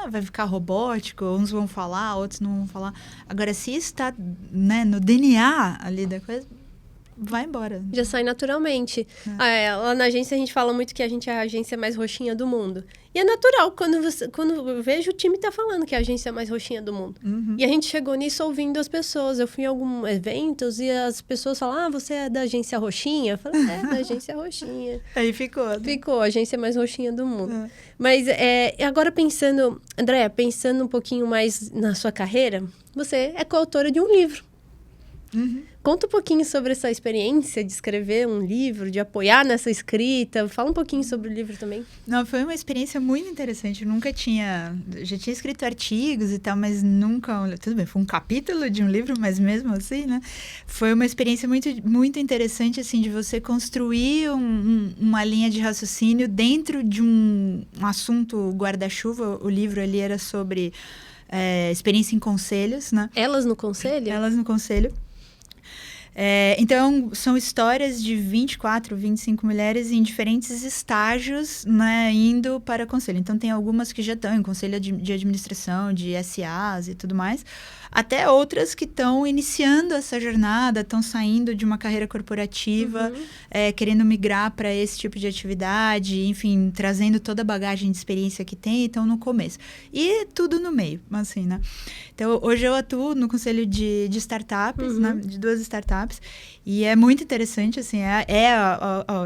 B: Vai ficar robótico, uns vão falar, outros não vão falar. Agora, se isso está, né, no DNA ali da coisa, vai embora.
A: Já sai naturalmente. Lá na agência a gente fala muito que a gente é a agência mais roxinha do mundo. E é natural, quando eu vejo o time tá falando que é a agência mais roxinha do mundo. E a gente chegou nisso ouvindo as pessoas. Eu fui em alguns eventos e as pessoas falam, você é da agência roxinha? Eu falei, da agência roxinha.
B: Aí ficou. Né?
A: Ficou, a agência mais roxinha do mundo. Mas agora pensando, Andréa, pensando um pouquinho mais na sua carreira, você é coautora de um livro. Conta um pouquinho sobre essa experiência de escrever um livro, de apoiar nessa escrita. Fala um pouquinho sobre o livro também.
B: Não, foi uma experiência muito interessante. Eu já tinha escrito artigos e tal, mas nunca... Tudo bem, foi um capítulo de um livro, mas mesmo assim, né? Foi uma experiência muito, muito interessante, assim, de você construir uma linha de raciocínio dentro de um assunto guarda-chuva. O livro ali era sobre experiência em conselhos, né?
A: Elas no conselho?
B: Elas no conselho. Então, são histórias de 24, 25 mulheres em diferentes estágios, né, indo para conselho. Então, tem algumas que já estão em conselho de administração, de SAs e tudo mais. até outras que estão iniciando essa jornada, estão saindo de uma carreira corporativa, querendo migrar para esse tipo de atividade, enfim, trazendo toda a bagagem de experiência que tem, então no começo. E tudo no meio, assim, né? Então, hoje eu atuo no conselho de startups, né? De 2 startups, e é muito interessante, assim,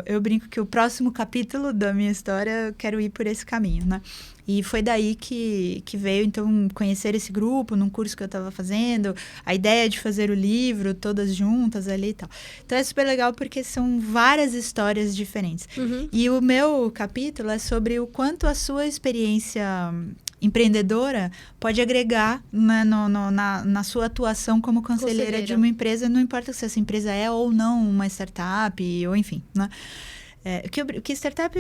B: eu brinco que o próximo capítulo da minha história eu quero ir por esse caminho, né? E foi daí que veio, então, conhecer esse grupo num curso que eu estava fazendo, a ideia de fazer o livro, todas juntas ali e tal. Então, é super legal porque são várias histórias diferentes. E o meu capítulo é sobre o quanto a sua experiência empreendedora pode agregar, né, na sua atuação como conselheira de uma empresa, não importa se essa empresa é ou não uma startup, ou enfim, né? Que startup,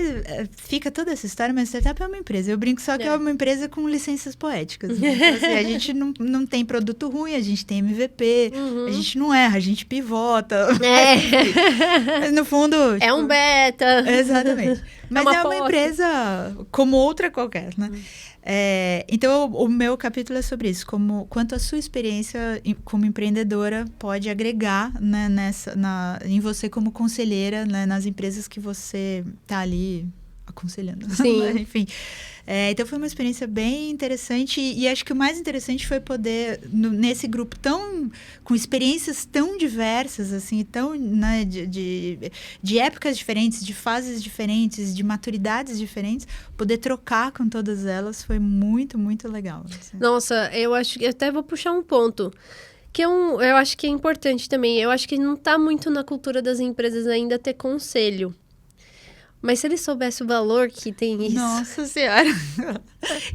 B: fica toda essa história, mas startup é uma empresa. Eu brinco só que é uma empresa com licenças poéticas. Né? Então, assim, a gente não tem produto ruim, a gente tem MVP, a gente não erra, a gente pivota. Mas no fundo...
A: É um beta.
B: Exatamente. Mas é uma empresa como outra qualquer, né? Então, o meu capítulo é sobre isso, quanto a sua experiência como empreendedora pode agregar, né, em você como conselheira, né, nas empresas que você está ali aconselhando.
A: Sim.
B: Enfim. Então, foi uma experiência bem interessante e acho que o mais interessante foi poder, nesse grupo com experiências tão diversas, assim, tão, né, de épocas diferentes, de fases diferentes, de maturidades diferentes, poder trocar com todas elas foi muito, muito legal. Assim.
A: Nossa, eu acho que eu até vou puxar um ponto. Que eu acho que é importante também. Eu acho que não está muito na cultura das empresas ainda ter conselho. Mas se ele soubesse o valor que tem isso...
B: Nossa Senhora!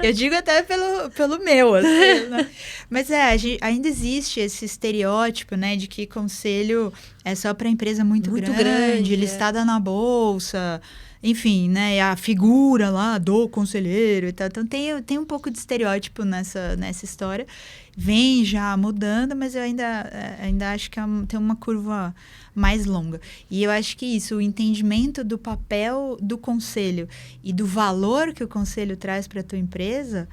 B: Eu digo até pelo meu, assim, né? Mas ainda existe esse estereótipo, né? De que conselho é só para empresa muito grande, listada na bolsa... Enfim, né? A figura lá do conselheiro e tal. Então, tem um pouco de estereótipo nessa história. Vem já mudando, mas eu ainda acho que tem uma curva mais longa. E eu acho que o entendimento do papel do conselho e do valor que o conselho traz para a tua empresa...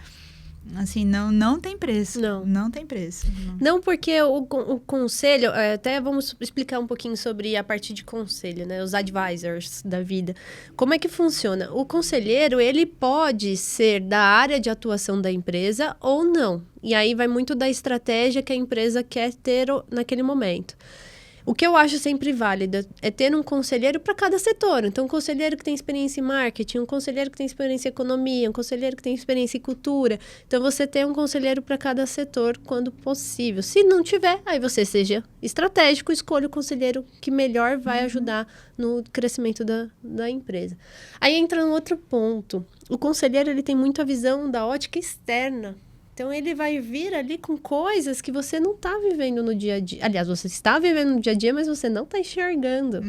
B: Assim, não tem preço. Não tem preço.
A: Não, porque o conselho... Até vamos explicar um pouquinho sobre a parte de conselho, né? Os advisors da vida. Como é que funciona? O conselheiro, ele pode ser da área de atuação da empresa ou não. E aí vai muito da estratégia que a empresa quer ter naquele momento. O que eu acho sempre válido é ter um conselheiro para cada setor. Então, um conselheiro que tem experiência em marketing, um conselheiro que tem experiência em economia, um conselheiro que tem experiência em cultura. Então, você tem um conselheiro para cada setor quando possível. Se não tiver, aí você seja estratégico, escolha o conselheiro que melhor vai ajudar no crescimento da empresa. Aí entra um outro ponto. O conselheiro, ele tem muito a visão da ótica externa. Então, ele vai vir ali com coisas que você não está vivendo no dia a dia. Aliás, você está vivendo no dia a dia, mas você não está enxergando.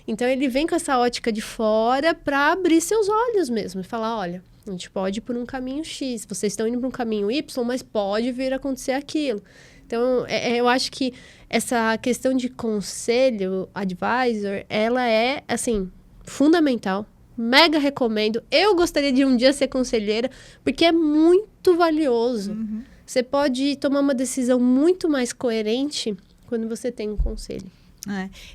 A: Então, ele vem com essa ótica de fora para abrir seus olhos mesmo. E falar, olha, a gente pode ir por um caminho X. Vocês estão indo por um caminho Y, mas pode vir a acontecer aquilo. Então, eu acho que essa questão de conselho, advisor, ela é, assim, fundamental. Mega recomendo. Eu gostaria de um dia ser conselheira, porque é muito valioso. Você pode tomar uma decisão muito mais coerente quando você tem um conselho.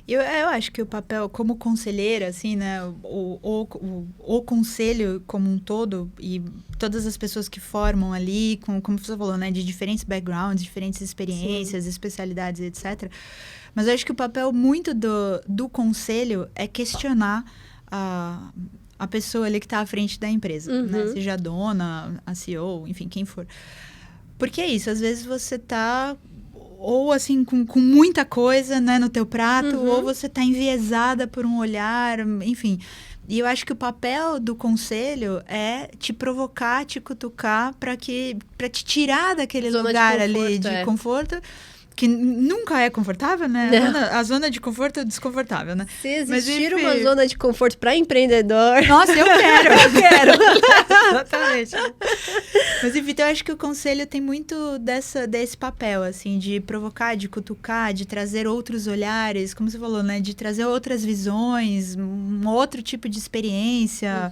B: Eu acho que o papel como conselheira, assim, né, o conselho como um todo e todas as pessoas que formam ali, como você falou, né, de diferentes backgrounds, diferentes experiências, especialidades, etc. Mas eu acho que o papel muito do conselho é questionar a pessoa ali que está à frente da empresa, né? Seja a dona, a CEO, enfim, quem for. Porque é isso, às vezes você está ou assim com muita coisa, né, no teu prato, ou você está enviesada por um olhar, enfim. E eu acho que o papel do conselho é te provocar, te cutucar para te tirar daquele lugar ali de conforto, que nunca é confortável, né? A zona de conforto é desconfortável, né?
A: Se existir uma zona de conforto para empreendedor...
B: Nossa, eu quero! Eu quero! Exatamente. Mas, enfim, então, eu acho que o conselho tem muito desse papel, assim, de provocar, de cutucar, de trazer outros olhares, como você falou, né? De trazer outras visões, um outro tipo de experiência,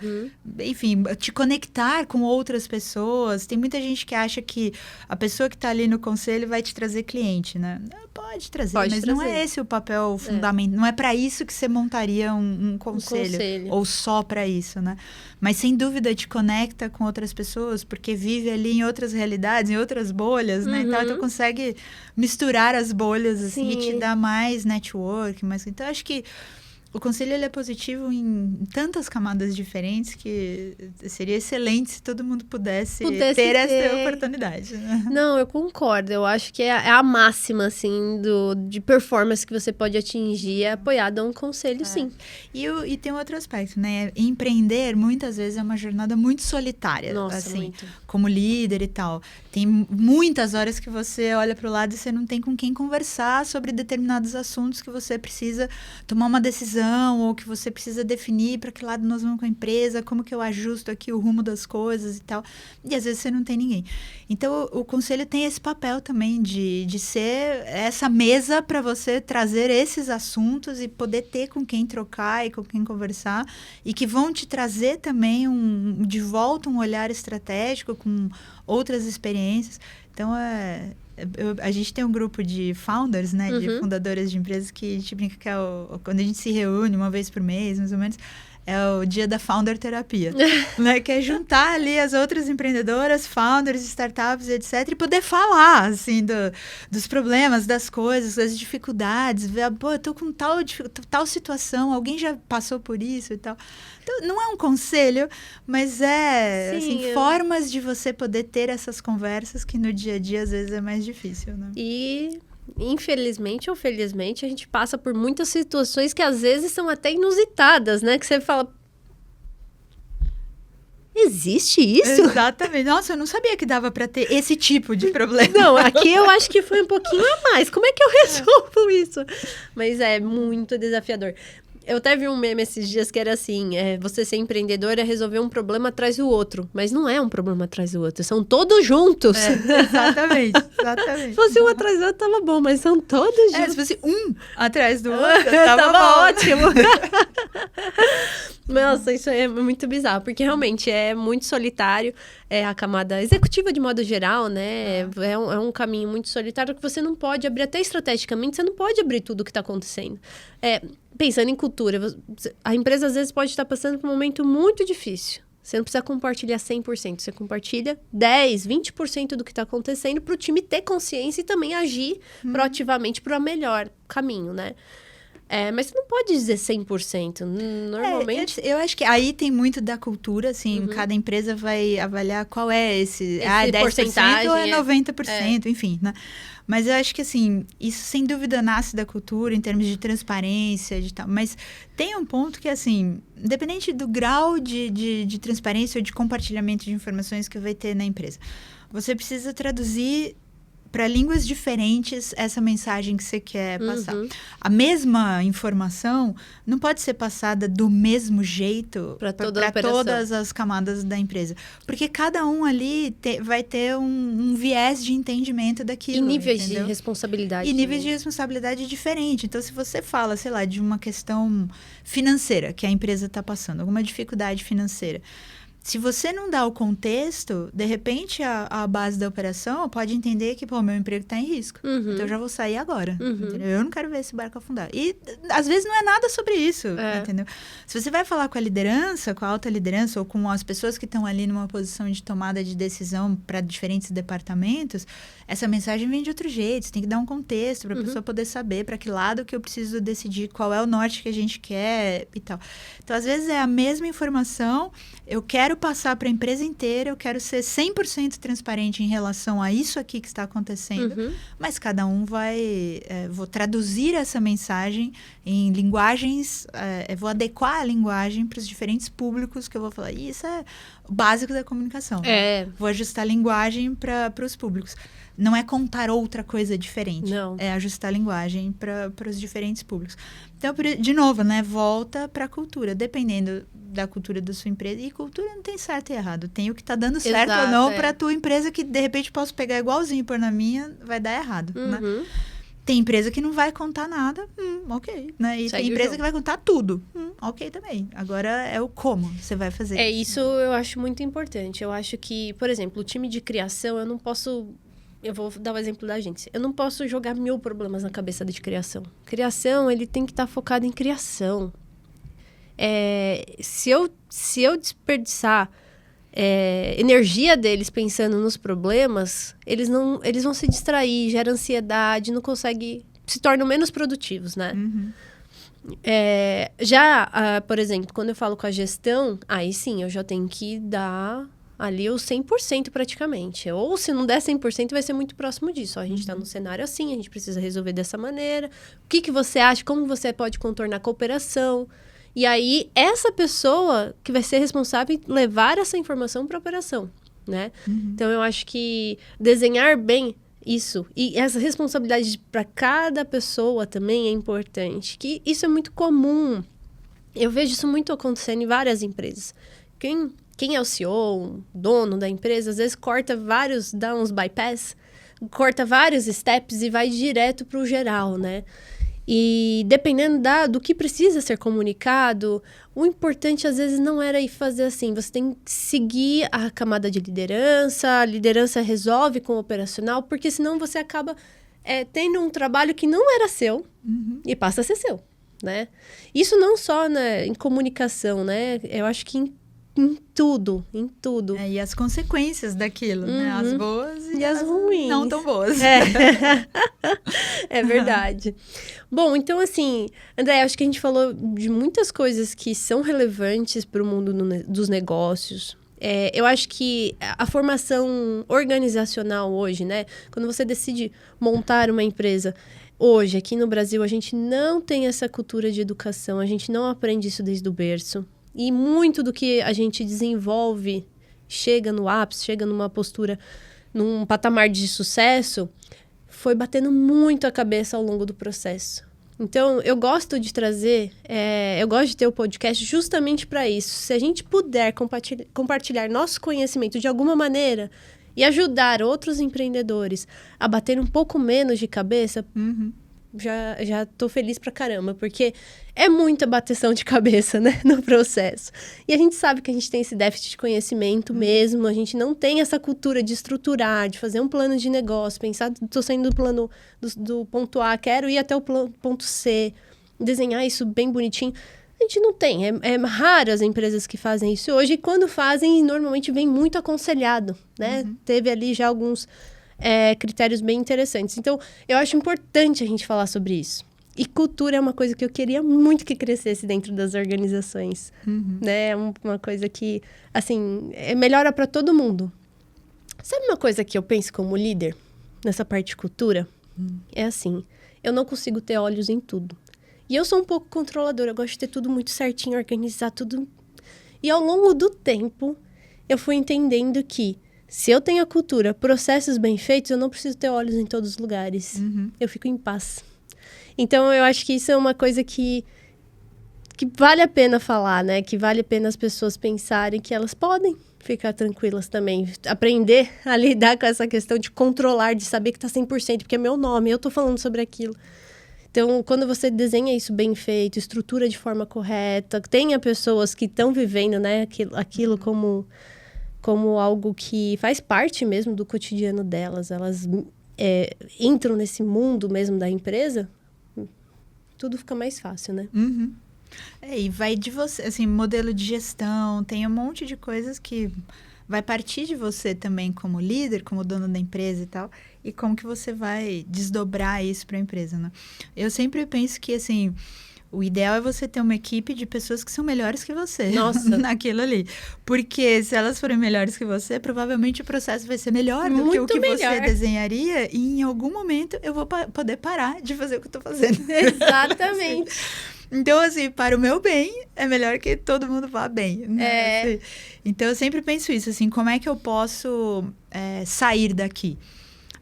B: enfim, te conectar com outras pessoas. Tem muita gente que acha que a pessoa que está ali no conselho vai te trazer cliente, né? Pode trazer, mas não é esse o papel fundamental. Não é para isso que você montaria um conselho. Ou só para isso, né? Mas, sem dúvida, te conecta com outras pessoas, porque vive ali em outras realidades, em outras bolhas, né? Então, consegue misturar as bolhas, assim, e te dar mais network. Então, acho que o conselho ele é positivo em tantas camadas diferentes que seria excelente se todo mundo pudesse ter essa oportunidade. Né?
A: Não, eu concordo. Eu acho que é a máxima, assim, de performance que você pode atingir apoiado a um conselho, sim.
B: E tem um outro aspecto, né? Empreender, muitas vezes, é uma jornada muito solitária.
A: Nossa,
B: assim,
A: muito.
B: Como líder e tal. Tem muitas horas que você olha para o lado e você não tem com quem conversar sobre determinados assuntos que você precisa tomar uma decisão ou que você precisa definir para que lado nós vamos com a empresa, como que eu ajusto aqui o rumo das coisas e tal. E às vezes você não tem ninguém. Então, o conselho tem esse papel também de ser essa mesa para você trazer esses assuntos e poder ter com quem trocar e com quem conversar e que vão te trazer também de volta um olhar estratégico com outras experiências. Então, a gente tem um grupo de founders, né, de fundadoras de empresas que a gente brinca que quando a gente se reúne uma vez por mês, mais ou menos, é o dia da founder terapia, né, que é juntar ali as outras empreendedoras, founders, startups, etc, e poder falar, assim, dos problemas, das coisas, das dificuldades, ver, pô, eu tô com tal situação, alguém já passou por isso e tal. Então, não é um conselho, mas formas de você poder ter essas conversas que no dia a dia, às vezes, é mais difícil, né?
A: E, infelizmente ou felizmente, a gente passa por muitas situações que, às vezes, são até inusitadas, né? Que você fala... Existe isso?
B: Exatamente. Nossa, eu não sabia que dava para ter esse tipo de problema.
A: Não, aqui eu acho que foi um pouquinho a mais. Como é que eu resolvo isso? Mas é muito desafiador. Eu até vi um meme esses dias que era assim, você ser empreendedor é resolver um problema atrás do outro. Mas não é um problema atrás do outro, são todos juntos.
B: Exatamente.
A: Se fosse um atrás do outro, tava bom, mas são todos juntos.
B: Se fosse um atrás do outro, tava
A: ótimo. Nossa, isso é muito bizarro, porque realmente é muito solitário. A camada executiva, de modo geral, né? É um caminho muito solitário que você não pode abrir, até estrategicamente, você não pode abrir tudo o que está acontecendo. Pensando em cultura, a empresa às vezes pode estar passando por um momento muito difícil. Você não precisa compartilhar 100%, você compartilha 10%, 20% do que está acontecendo para o time ter consciência e também agir proativamente para o melhor caminho, né? Mas você não pode dizer 100%. Normalmente...
B: eu acho que aí tem muito da cultura, assim, cada empresa vai avaliar qual é esse 10% ou é 90%, enfim, né? Mas eu acho que, assim, isso sem dúvida nasce da cultura em termos de transparência, de tal. Mas tem um ponto que, assim, independente do grau de transparência ou de compartilhamento de informações que vai ter na empresa, você precisa traduzir para línguas diferentes essa mensagem que você quer passar. A mesma informação não pode ser passada do mesmo jeito para todas as camadas da empresa. Porque cada um ali vai ter um viés de entendimento daquilo.
A: E níveis de responsabilidade.
B: E níveis de responsabilidade diferentes. Então, se você fala, sei lá, de uma questão financeira que a empresa está passando, alguma dificuldade financeira, se você não dá o contexto, de repente a base da operação pode entender que, meu emprego está em risco. Então, eu já vou sair agora. Entendeu? Eu não quero ver esse barco afundar. E, às vezes, não é nada sobre isso. Entendeu? Se você vai falar com a liderança, com a alta liderança, ou com as pessoas que estão ali numa posição de tomada de decisão para diferentes departamentos, essa mensagem vem de outro jeito. Você tem que dar um contexto para a pessoa poder saber para que lado que eu preciso decidir, qual é o norte que a gente quer e tal. Então, às vezes, é a mesma informação. Eu quero passar para a empresa inteira, eu quero ser 100% transparente em relação a isso aqui que está acontecendo, mas cada um vou traduzir essa mensagem em linguagens, vou adequar a linguagem para os diferentes públicos que eu vou falar. E isso é o básico da comunicação. Né? Vou ajustar a linguagem para os públicos. não é contar outra coisa diferente.
A: Não.
B: É ajustar a linguagem para os diferentes públicos. Então, de novo, né? Volta para a cultura. Dependendo da cultura da sua empresa. E cultura não tem certo e errado. Tem o que tá dando certo ou não para a tua empresa, que de repente posso pegar igualzinho e pôr na minha, vai dar errado, né? Tem empresa que não vai contar nada, ok, né? E tem empresa que vai contar tudo, ok também. Agora é o como você vai fazer.
A: Isso eu acho muito importante. Eu acho que, por exemplo, o time de criação, eu não posso... Eu vou dar o exemplo da agência. Eu não posso jogar 1000 problemas na cabeça de criação. Criação, ele tem que estar focado em criação. Se eu desperdiçar energia deles pensando nos problemas, eles vão se distrair, gera ansiedade, não conseguem, se tornam menos produtivos, né? Por exemplo, quando eu falo com a gestão, aí sim, eu já tenho que dar ali o 100% praticamente. Ou se não der 100%, vai ser muito próximo disso. Ó, a gente está num cenário assim, a gente precisa resolver dessa maneira. O que você acha? Como você pode contornar a cooperação? E aí, essa pessoa que vai ser responsável em levar essa informação para a operação, né? Então, eu acho que desenhar bem isso, e essa responsabilidade para cada pessoa também é importante. Que isso é muito comum. Eu vejo isso muito acontecendo em várias empresas. Quem é o CEO, dono da empresa, às vezes dá uns bypass, corta vários steps e vai direto para o geral, né? E dependendo do que precisa ser comunicado, o importante às vezes não era ir fazer assim. Você tem que seguir a camada de liderança, a liderança resolve com o operacional, porque senão você acaba tendo um trabalho que não era seu e passa a ser seu, né? Isso não só em comunicação, né? Eu acho que em tudo.
B: E as consequências daquilo, né? As boas
A: e as ruins.
B: Não tão boas.
A: É verdade. Bom, então assim, André, acho que a gente falou de muitas coisas que são relevantes para o mundo dos negócios. Eu acho que a formação organizacional hoje, né? Quando você decide montar uma empresa, hoje, aqui no Brasil, a gente não tem essa cultura de educação, a gente não aprende isso desde o berço. E muito do que a gente desenvolve chega no ápice, chega numa postura, num patamar de sucesso, foi batendo muito a cabeça ao longo do processo. Então, eu gosto de trazer, eu gosto de ter o podcast justamente para isso. Se a gente puder compartilhar nosso conhecimento de alguma maneira e ajudar outros empreendedores a bater um pouco menos de cabeça, já tô feliz pra caramba, porque é muita bateção de cabeça, né, no processo. E a gente sabe que a gente tem esse déficit de conhecimento mesmo, a gente não tem essa cultura de estruturar, de fazer um plano de negócio, pensar, tô saindo do plano do ponto A, quero ir até o ponto C, desenhar isso bem bonitinho. A gente não tem, é raro as empresas que fazem isso hoje, e quando fazem, normalmente vem muito aconselhado, né? Teve ali já alguns critérios bem interessantes. Então, eu acho importante a gente falar sobre isso. E cultura é uma coisa que eu queria muito que crescesse dentro das organizações. Né? É uma coisa que, assim, melhora para todo mundo. Sabe uma coisa que eu penso como líder, nessa parte de cultura? É assim, eu não consigo ter olhos em tudo. E eu sou um pouco controladora, eu gosto de ter tudo muito certinho, organizar tudo. E ao longo do tempo, eu fui entendendo que se eu tenho a cultura, processos bem feitos, eu não preciso ter olhos em todos os lugares. Eu fico em paz. Então, eu acho que isso é uma coisa que vale a pena falar, né? Que vale a pena as pessoas pensarem que elas podem ficar tranquilas também. Aprender a lidar com essa questão de controlar, de saber que tá 100%, porque é meu nome, eu tô falando sobre aquilo. Então, quando você desenha isso bem feito, estrutura de forma correta, tenha pessoas que estão vivendo, né, aquilo como algo que faz parte mesmo do cotidiano delas, elas entram nesse mundo mesmo da empresa, tudo fica mais fácil, né?
B: E vai de você, assim, modelo de gestão, tem um monte de coisas que vai partir de você também como líder, como dono da empresa e tal, e como que você vai desdobrar isso para a empresa, né? Eu sempre penso que, assim, o ideal é você ter uma equipe de pessoas que são melhores que você.
A: Nossa.
B: Naquilo ali. Porque se elas forem melhores que você, provavelmente o processo vai ser melhor do que o que você desenharia. E em algum momento eu vou poder parar de fazer o que eu tô fazendo.
A: Exatamente.
B: Então, assim, para o meu bem, é melhor que todo mundo vá bem. Né? Assim, então, eu sempre penso isso, assim, como é que eu posso sair daqui?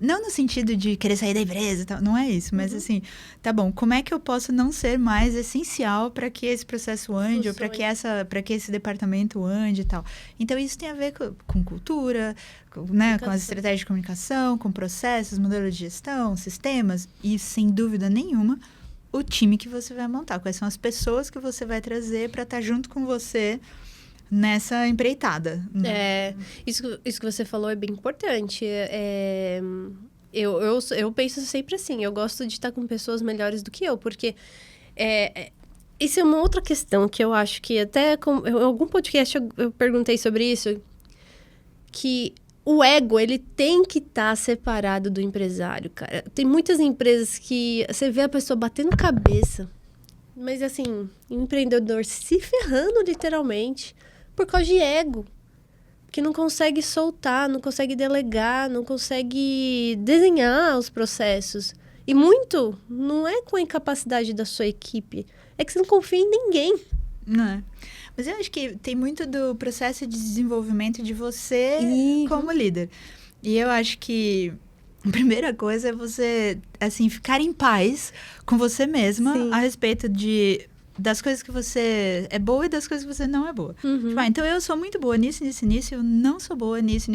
B: Não no sentido de querer sair da empresa e tal, não é isso. Mas assim, tá bom, como é que eu posso não ser mais essencial para que esse processo ande, ou para que esse departamento ande e tal. Então, isso tem a ver com cultura, né, com as estratégias de comunicação, com processos, modelos de gestão, sistemas. E, sem dúvida nenhuma, o time que você vai montar. Quais são as pessoas que você vai trazer para estar junto com você nessa empreitada.
A: Né? Isso que você falou é bem importante. Eu penso sempre assim, eu gosto de estar com pessoas melhores do que eu, porque isso é uma outra questão que eu acho que até em algum podcast eu perguntei sobre isso, que o ego, ele tem que estar separado do empresário, cara. Tem muitas empresas que você vê a pessoa batendo cabeça, mas assim, o empreendedor se ferrando literalmente por causa de ego. Que não consegue soltar, não consegue delegar, não consegue desenhar os processos. E muito não é com a incapacidade da sua equipe, é que você não confia em ninguém.
B: Não é. Mas eu acho que tem muito do processo de desenvolvimento de você como líder. E eu acho que a primeira coisa é você, assim, ficar em paz com você mesma a respeito das coisas que você é boa e das coisas que você não é boa. Tipo, então eu sou muito boa nisso, eu não sou boa nisso.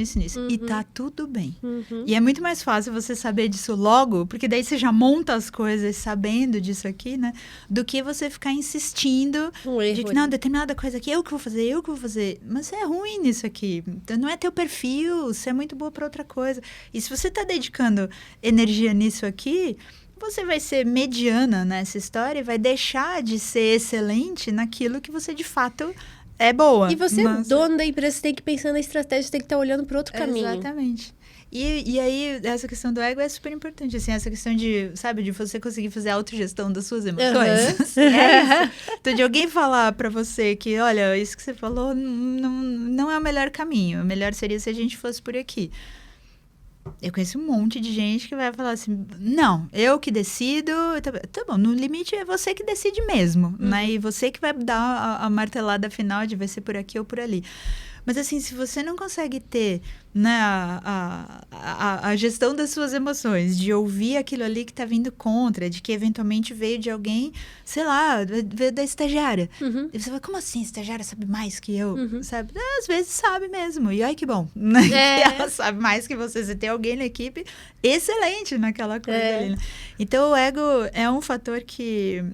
B: E tá tudo bem. E é muito mais fácil você saber disso logo, porque daí você já monta as coisas sabendo disso aqui, né? Do que você ficar insistindo de que, não, determinada coisa aqui, eu que vou fazer. Mas você é ruim nisso aqui. Então, não é teu perfil, você é muito boa pra outra coisa. E se você tá dedicando energia nisso aqui, você vai ser mediana nessa história e vai deixar de ser excelente naquilo que você, de fato, é boa.
A: E você, dono da empresa, você tem que pensar na estratégia, você tem que estar olhando para outro caminho.
B: Exatamente. E aí, essa questão do ego é super importante, assim, essa questão de, sabe, de você conseguir fazer a autogestão das suas emoções. É isso. Então, de alguém falar pra você que, olha, isso que você falou não é o melhor caminho, o melhor seria se a gente fosse por aqui. Eu conheço um monte de gente que vai falar assim, não, eu que decido, tá bom, no limite é você que decide mesmo, né? E você que vai dar a martelada final de vai ser por aqui ou por ali. Mas assim, se você não consegue ter, né, a gestão das suas emoções, de ouvir aquilo ali que tá vindo contra, de que eventualmente veio de alguém, sei lá, veio da estagiária. E você fala, como assim, a estagiária sabe mais que eu? Sabe? Às vezes sabe mesmo. E ai, que bom, né? Que ela sabe mais que você. Você tem alguém na equipe excelente naquela coisa ali, né? Então, o ego é um fator que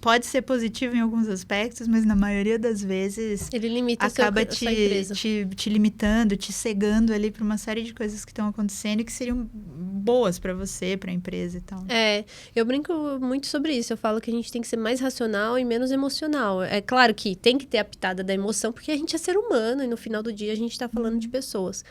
B: pode ser positivo em alguns aspectos, mas na maioria das vezes
A: ele limita
B: acaba te limitando, te cegando ali para uma série de coisas que estão acontecendo e que seriam boas para você, para a empresa e tal.
A: Eu brinco muito sobre isso. Eu falo que a gente tem que ser mais racional e menos emocional. É claro que tem que ter a pitada da emoção, porque a gente é ser humano e no final do dia a gente está falando de pessoas.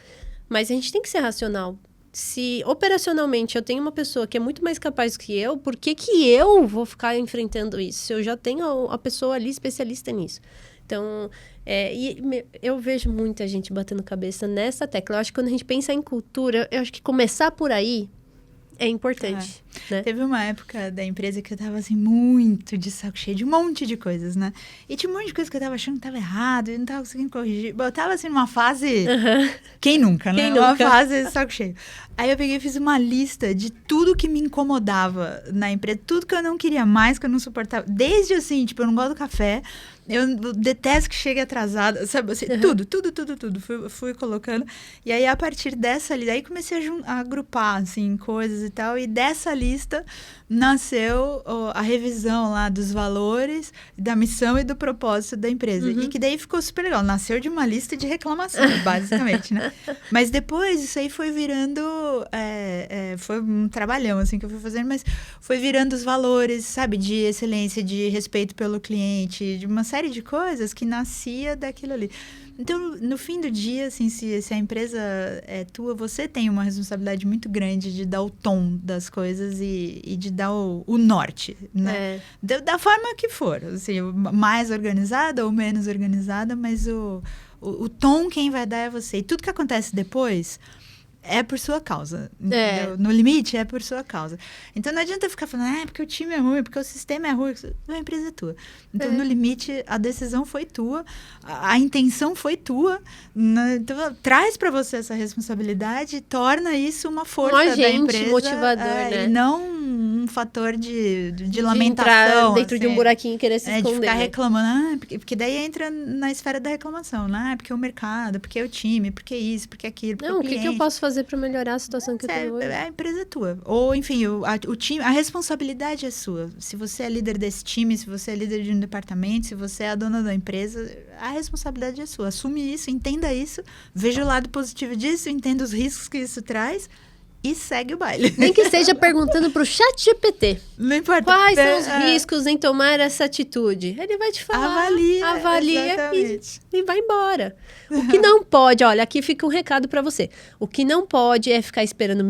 A: Mas a gente tem que ser racional. Se operacionalmente eu tenho uma pessoa que é muito mais capaz que eu, por que eu vou ficar enfrentando isso? Se eu já tenho a pessoa ali especialista nisso. Então, eu vejo muita gente batendo cabeça nessa tecla. Eu acho que quando a gente pensa em cultura, eu acho que começar por aí é importante. Né?
B: Teve uma época da empresa que eu tava, assim, muito de saco cheio de um monte de coisas, né? E tinha um monte de coisa que eu tava achando que tava errado e não tava conseguindo corrigir. Bom, eu tava, assim, numa fase... Quem nunca, né? Uma fase de saco cheio. Aí eu peguei e fiz uma lista de tudo que me incomodava na empresa, tudo que eu não queria mais, que eu não suportava. Desde, assim, tipo, eu não gosto do café, eu detesto que chegue atrasada, sabe? Assim, tudo. Fui colocando. E aí, a partir dessa lista, aí comecei a agrupar, assim, coisas e tal. E dessa lista nasceu a revisão lá dos valores, da missão e do propósito da empresa. E que daí ficou super legal. Nasceu de uma lista de reclamações, basicamente, né? Mas depois, isso aí foi virando... foi um trabalhão, assim, que eu fui fazendo, mas foi virando os valores, sabe? De excelência, de respeito pelo cliente, de uma série de coisas que nascia daquilo ali. Então, no fim do dia, assim, se a empresa é tua, você tem uma responsabilidade muito grande de dar o tom das coisas e de dar o norte, né? Da forma que for, assim, mais organizada ou menos organizada, mas o tom quem vai dar é você. E tudo que acontece depois é por sua causa. No limite, é por sua causa. Então, não adianta ficar falando, porque o time é ruim, porque o sistema é ruim. A empresa é tua. Então, no limite, a decisão foi tua, a intenção foi tua. Então, traz para você essa responsabilidade e torna isso uma força da empresa.
A: Motivador, né?
B: E não um fator de lamentação.
A: Dentro de um buraquinho e querer se esconder.
B: De ficar reclamando. Porque daí entra na esfera da reclamação, né? Porque o mercado, porque o time, porque isso, porque aquilo, porque o cliente.
A: O que eu posso fazer para melhorar a situação que eu tenho hoje?
B: A empresa é tua. Ou, enfim, o time, a responsabilidade é sua. Se você é líder desse time, se você é líder de um departamento, se você é a dona da empresa, a responsabilidade é sua. Assume isso, entenda isso, veja o lado positivo disso, entenda os riscos que isso traz e segue o baile.
A: Nem que seja perguntando pro ChatGPT.
B: Não importa.
A: Quais são os riscos em tomar essa atitude? Ele vai te falar. Avalia e vai embora. O que não pode, olha, aqui fica um recado para você. O que não pode é ficar esperando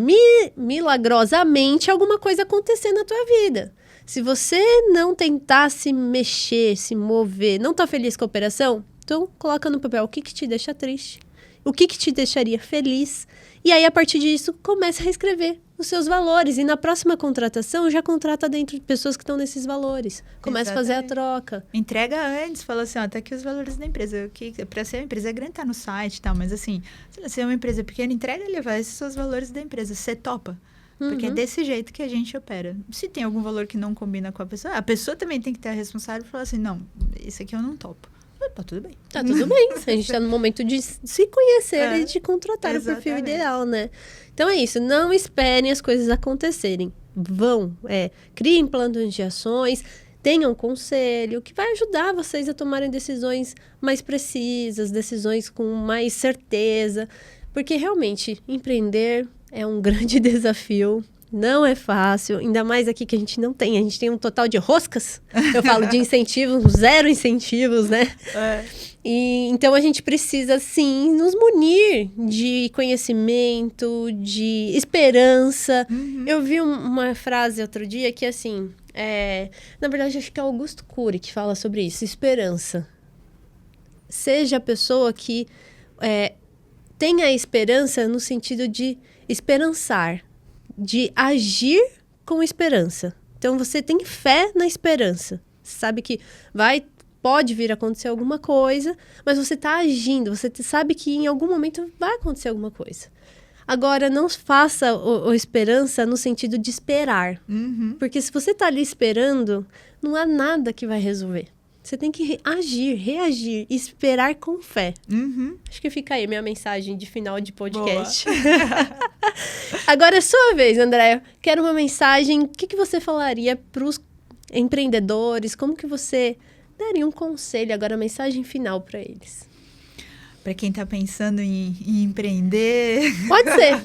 A: milagrosamente alguma coisa acontecer na tua vida. Se você não tentar se mexer, se mover, não tá feliz com a operação, então coloca no papel o que te deixa triste. O que te deixaria feliz. E aí, a partir disso, comece a reescrever os seus valores. E na próxima contratação, já contrata dentro de pessoas que estão nesses valores. Comece a fazer a troca.
B: Entrega antes. Fala assim, tá aqui os valores da empresa. Para ser uma empresa grande, tá no site e tal. Mas assim, se é uma empresa pequena, entrega e levar esses seus valores da empresa. Você topa. Porque é desse jeito que a gente opera. Se tem algum valor que não combina com a pessoa também tem que ter a responsável e falar assim, não, isso aqui eu não topo. Tá tudo bem.
A: Tá tudo bem. A gente tá no momento de se conhecer e de contratar o perfil ideal, né? Então é isso. Não esperem as coisas acontecerem. Criem planos de ações, tenham conselho, que vai ajudar vocês a tomarem decisões mais precisas, decisões com mais certeza. Porque realmente, empreender é um grande desafio. Não é fácil, ainda mais aqui que a gente tem um total de roscas. Eu falo de incentivos, 0 incentivos, né? E, então a gente precisa, sim, nos munir de conhecimento, de esperança. Eu vi uma frase outro dia que, assim, na verdade, acho que é Augusto Cury que fala sobre isso, esperança. Seja a pessoa que tenha esperança no sentido de esperançar, de agir com esperança. Então, você tem fé na esperança. Você sabe que pode vir a acontecer alguma coisa, mas você está agindo. Você sabe que em algum momento vai acontecer alguma coisa. Agora, não faça a esperança no sentido de esperar. Porque se você está ali esperando, não há nada que vai resolver. Você tem que agir, reagir, esperar com fé. Acho que fica aí minha mensagem de final de podcast. Agora é sua vez, Andréia. Quero uma mensagem. O que você falaria para os empreendedores? Como que você daria um conselho? Agora, a mensagem final para eles.
B: Para quem está pensando em empreender...
A: Pode ser.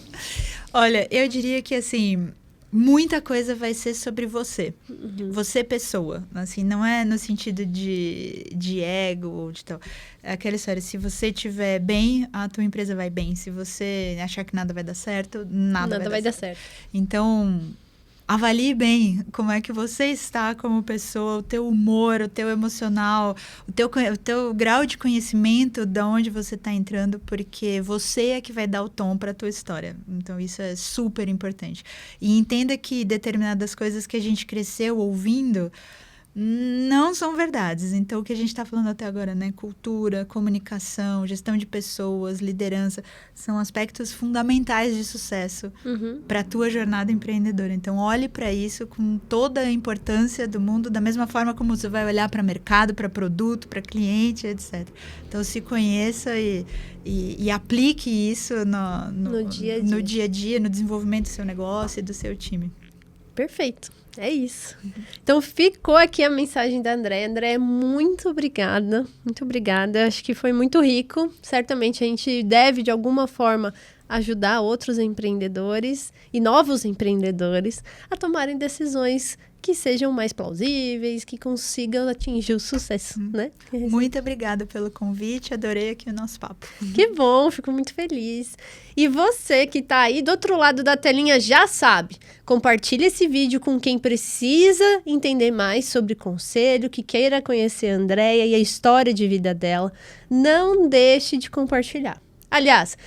B: Olha, eu diria que, assim... muita coisa vai ser sobre você. Você, pessoa. Assim, não é no sentido de ego ou de tal. É aquela história, se você estiver bem, a tua empresa vai bem. Se você achar que nada vai dar certo, nada vai dar certo. Então, avalie bem como é que você está como pessoa, o teu humor, o teu emocional, o teu grau de conhecimento de onde você está entrando, porque você é que vai dar o tom para a tua história. Então, isso é super importante. E entenda que determinadas coisas que a gente cresceu ouvindo não são verdades. Então, o que a gente está falando até agora, né? Cultura, comunicação, gestão de pessoas, liderança, são aspectos fundamentais de sucesso para a tua jornada empreendedora. Então, olhe para isso com toda a importância do mundo, da mesma forma como você vai olhar para mercado, para produto, para cliente, etc. Então, se conheça e aplique isso no dia a dia, no desenvolvimento do seu negócio e do seu time.
A: Perfeito. É isso. Então, ficou aqui a mensagem da Andréia. Andréia, muito obrigada. Muito obrigada. Acho que foi muito rico. Certamente a gente deve, de alguma forma, ajudar outros empreendedores e novos empreendedores a tomarem decisões que sejam mais plausíveis, que consigam atingir o sucesso, né?
B: Muito obrigada pelo convite, adorei aqui o nosso papo.
A: Que bom, fico muito feliz. E você que está aí do outro lado da telinha já sabe, compartilhe esse vídeo com quem precisa entender mais sobre conselho, que queira conhecer a Andréia e a história de vida dela. Não deixe de compartilhar. Aliás,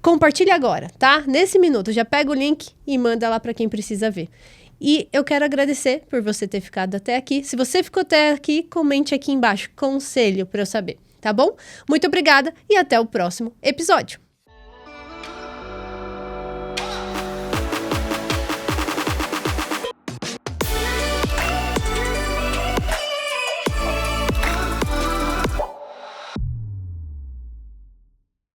A: Compartilha agora, tá? Nesse minuto, já pega o link e manda lá para quem precisa ver. E eu quero agradecer por você ter ficado até aqui. Se você ficou até aqui, comente aqui embaixo, conselho para eu saber, tá bom? Muito obrigada e até o próximo episódio.